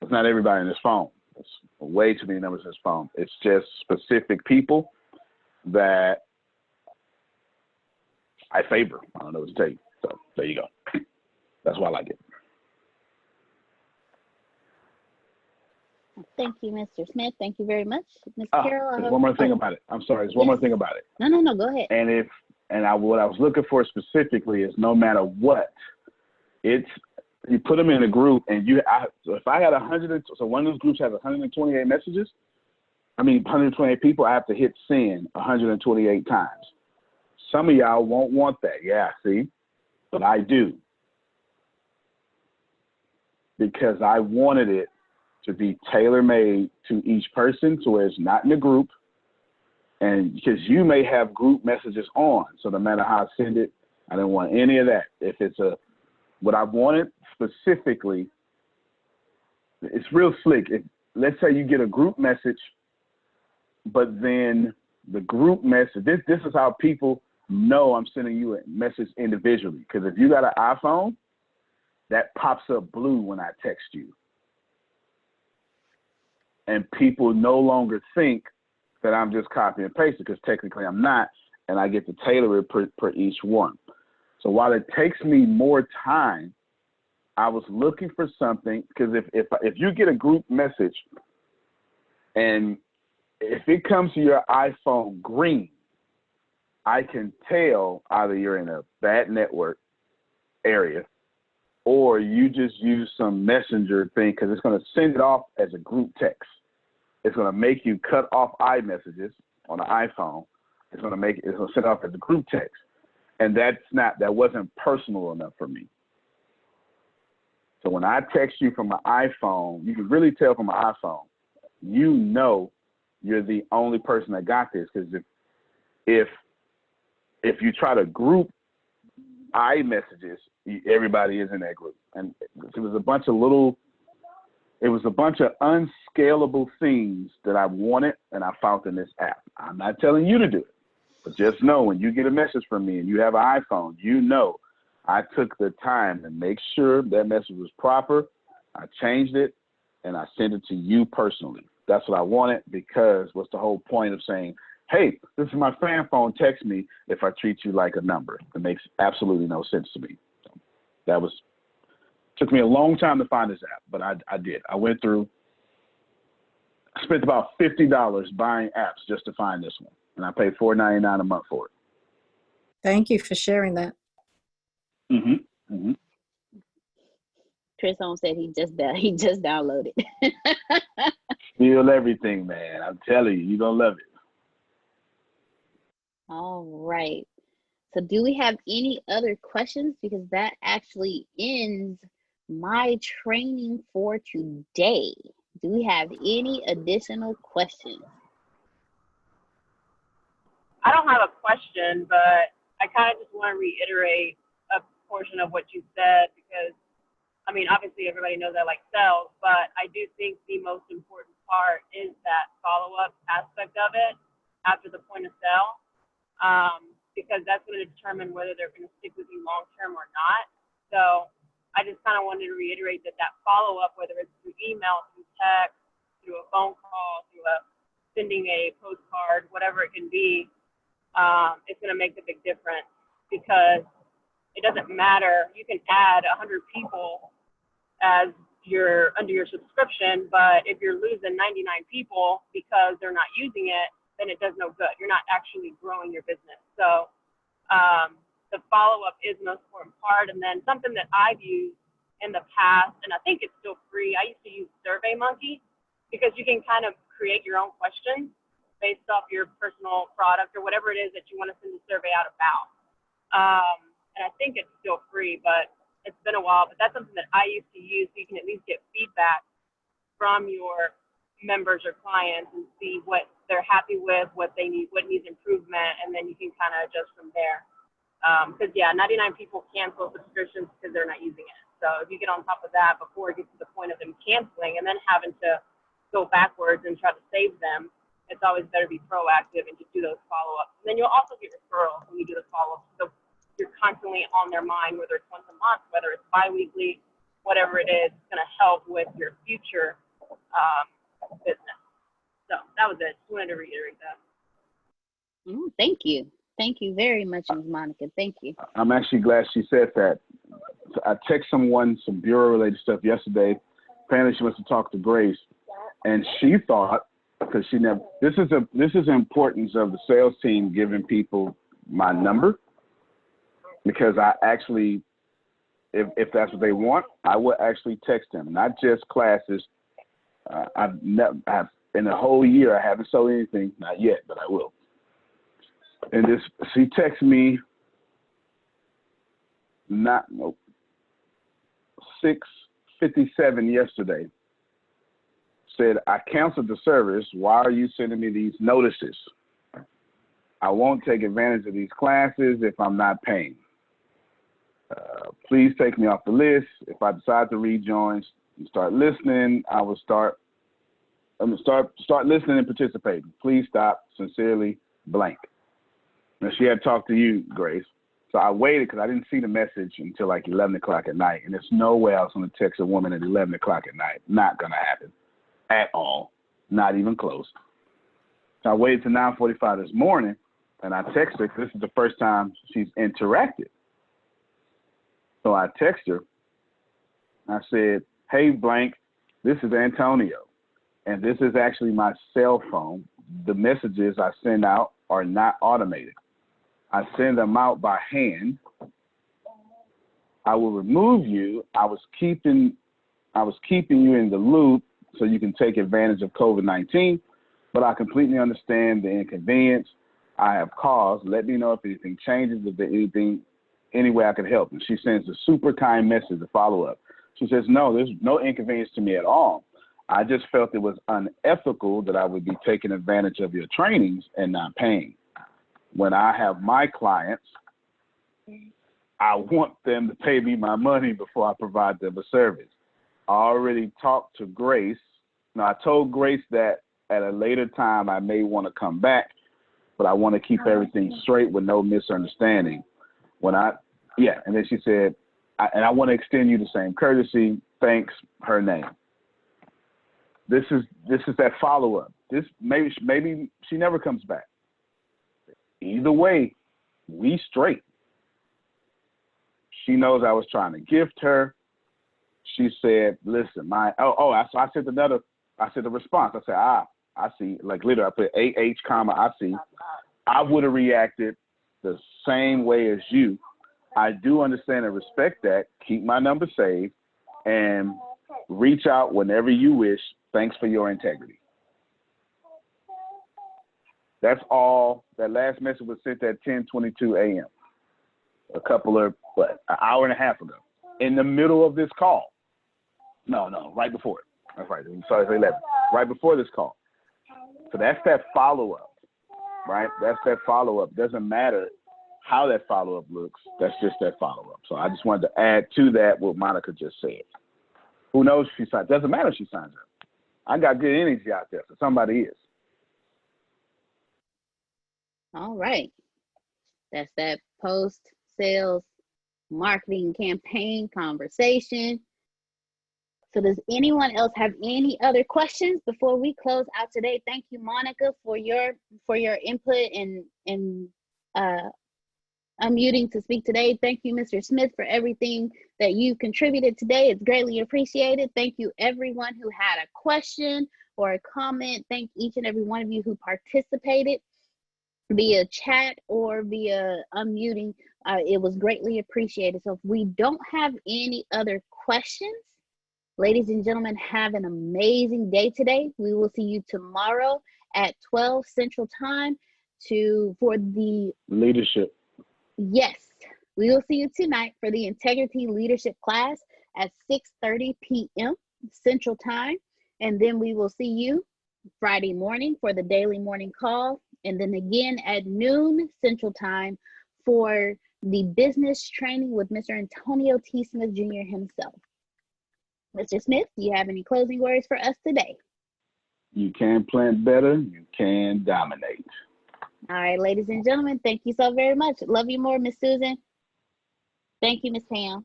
it's not everybody in this phone. It's way too many numbers in this phone. It's just specific people that I favor. I don't know what to tell you. So there you go. That's why I like it. Thank you, Mr. Smith. Thank you very much. Ms. Carol, I There's hope- one more thing about it. I'm sorry. There's one more thing about it. No, go ahead. And what I was looking for specifically is no matter what, it's you put them in a group, and so if I had 100, so one of those groups has 128 messages, 128 people, I have to hit send 128 times. Some of y'all won't want that. Yeah, see, but I do, because I wanted it to be tailor-made to each person, so it's not in a group. And because you may have group messages on, so no matter how I send it, I didn't want any of that. If it's what I wanted specifically, it's real slick. Let's say you get a group message, but then the group message, this is how people know I'm sending you a message individually. Because if you got an iPhone, that pops up blue when I text you. And people no longer think that I'm just copying and pasting, because technically I'm not, and I get to tailor it per each one. So while it takes me more time, I was looking for something, because if you get a group message and if it comes to your iPhone green, I can tell either you're in a bad network area or you just use some messenger thing, because it's going to send it off as a group text. It's going to make you cut off iMessages on the iPhone. It's going to send it off as a group text. And that wasn't personal enough for me. So when I text you from my iPhone, you can really tell from my iPhone, you know you're the only person that got this. Because if you try to group iMessages, everybody is in that group. And it was a bunch of unscalable things that I wanted, and I found in this app. I'm not telling you to do it, but just know when you get a message from me and you have an iPhone, you know I took the time to make sure that message was proper. I changed it, and I sent it to you personally. That's what I wanted, because what's the whole point of saying, hey, this is my fan phone, text me if I treat you like a number? It makes absolutely no sense to me. So took me a long time to find this app, but I did. I spent about $50 buying apps just to find this one, and I paid $4.99 a month for it. Thank you for sharing that. Mm-hmm. Mm-hmm. Chris Holmes said he just downloaded. Feel everything, man. I'm telling you, you're going to love it. All right. So do we have any other questions? Because that actually ends my training for today. Do we have any additional questions? I don't have a question, but I kind of just want to reiterate a portion of what you said, because obviously everybody knows I like sales, but I do think the most important part is that follow-up aspect of it after the point of sale, because that's going to determine whether they're going to stick with you long-term or not. So I just kind of wanted to reiterate that follow-up, whether it's through email, through text, through a phone call, through sending a postcard, whatever it can be, it's going to make a big difference, because it doesn't matter. You can add 100 people as under your subscription, but if you're losing 99 people because they're not using it, then it does no good. You're not actually growing your business. So the follow-up is the most important part. And then something that I've used in the past, and I think it's still free, I used to use SurveyMonkey, because you can kind of create your own questions based off your personal product or whatever it is that you want to send a survey out about. And I think it's still free, but it's been a while. But that's something that I used to use, so you can at least get feedback from your members or clients and see what they're happy with, what they need, what needs improvement, and then you can kind of adjust from there. Because yeah, 99 people cancel subscriptions because they're not using it. So if you get on top of that before it gets to the point of them canceling and then having to go backwards and try to save them, it's always better to be proactive and just do those follow-ups. And then you'll also get referrals when you do the follow-ups. So you're constantly on their mind, whether it's once a month, whether it's bi-weekly, whatever it is, it's going to help with your future business. So that was it. Just wanted to reiterate that. Thank you. Thank you very much, Ms. Monica. Thank you. I'm actually glad she said that. I texted someone some bureau-related stuff yesterday. Apparently, she must have talked to Grace, and she thought, because she never. This is the importance of the sales team giving people my number, because I actually, if that's what they want, I will actually text them, not just classes. I've in a whole year I haven't sold anything, not yet, but I will. And she texted me 6:57 yesterday. Said, I canceled the service. Why are you sending me these notices? I won't take advantage of these classes if I'm not paying. Please take me off the list. If I decide to rejoin and start listening, I will start listening and participating. Please stop. Sincerely, blank. Now, she had talked to you, Grace. So I waited because I didn't see the message until like 11 o'clock at night. And there's no way I was going to text a woman at 11 o'clock at night. Not going to happen at all. Not even close. So I waited till 9:45 this morning, and I texted her. This is the first time she's interacted. So I texted her. I said, hey, blank, this is Antonio. And this is actually my cell phone. The messages I send out are not automated. I send them out by hand. I will remove you. I was keeping you in the loop so you can take advantage of COVID-19, but I completely understand the inconvenience I have caused. Let me know if anything changes, if there's any way I can help. And she sends a super kind message to follow up. She says, no, there's no inconvenience to me at all. I just felt it was unethical that I would be taking advantage of your trainings and not paying. When I have my clients, I want them to pay me my money before I provide them a service. I already talked to Grace. Now, I told Grace that at a later time I may want to come back, but I want to keep everything straight with no misunderstanding. And then she said, I want to extend you the same courtesy. Thanks, her name. This is that follow-up. Maybe she never comes back. Either way, we straight. She knows I was trying to gift her. She said, listen, I said the response. I said, I see, like literally I put AH comma, I see. I would have reacted the same way as you. I do understand and respect that. Keep my number saved and reach out whenever you wish. Thanks for your integrity. That's all. That last message was sent at 10:22 a.m. An hour and a half ago, in the middle of this call. No, right before it. That's right. Sorry for 11. Right before this call. So that's that follow-up, right? That's that follow-up. Doesn't matter how that follow-up looks. That's just that follow-up. So I just wanted to add to that what Monica just said. Who knows if she signs? Doesn't matter if she signs up. I got good energy out there, so somebody is. All right. That's that post-sales marketing campaign conversation. So does anyone else have any other questions before we close out today? Thank you, Monica, for your input and unmuting to speak today. Thank you, Mr. Smith, for everything that you contributed today. It's greatly appreciated. Thank you, everyone who had a question or a comment. Thank each and every one of you who participated via chat or via unmuting. It was greatly appreciated. So if we don't have any other questions, ladies and gentlemen, have an amazing day today. We will see you tomorrow at 12 Central Time for the leadership. Yes, we will see you tonight for the Integrity Leadership class at 6:30 p.m. Central Time. And then we will see you Friday morning for the daily morning call. And then again at noon Central Time for the business training with Mr. Antonio T. Smith Jr. himself. Mr. Smith, do you have any closing words for us today? You can plant better, you can dominate. All right, ladies and gentlemen, thank you so very much. Love you more, Miss Susan. Thank you, Miss Pam.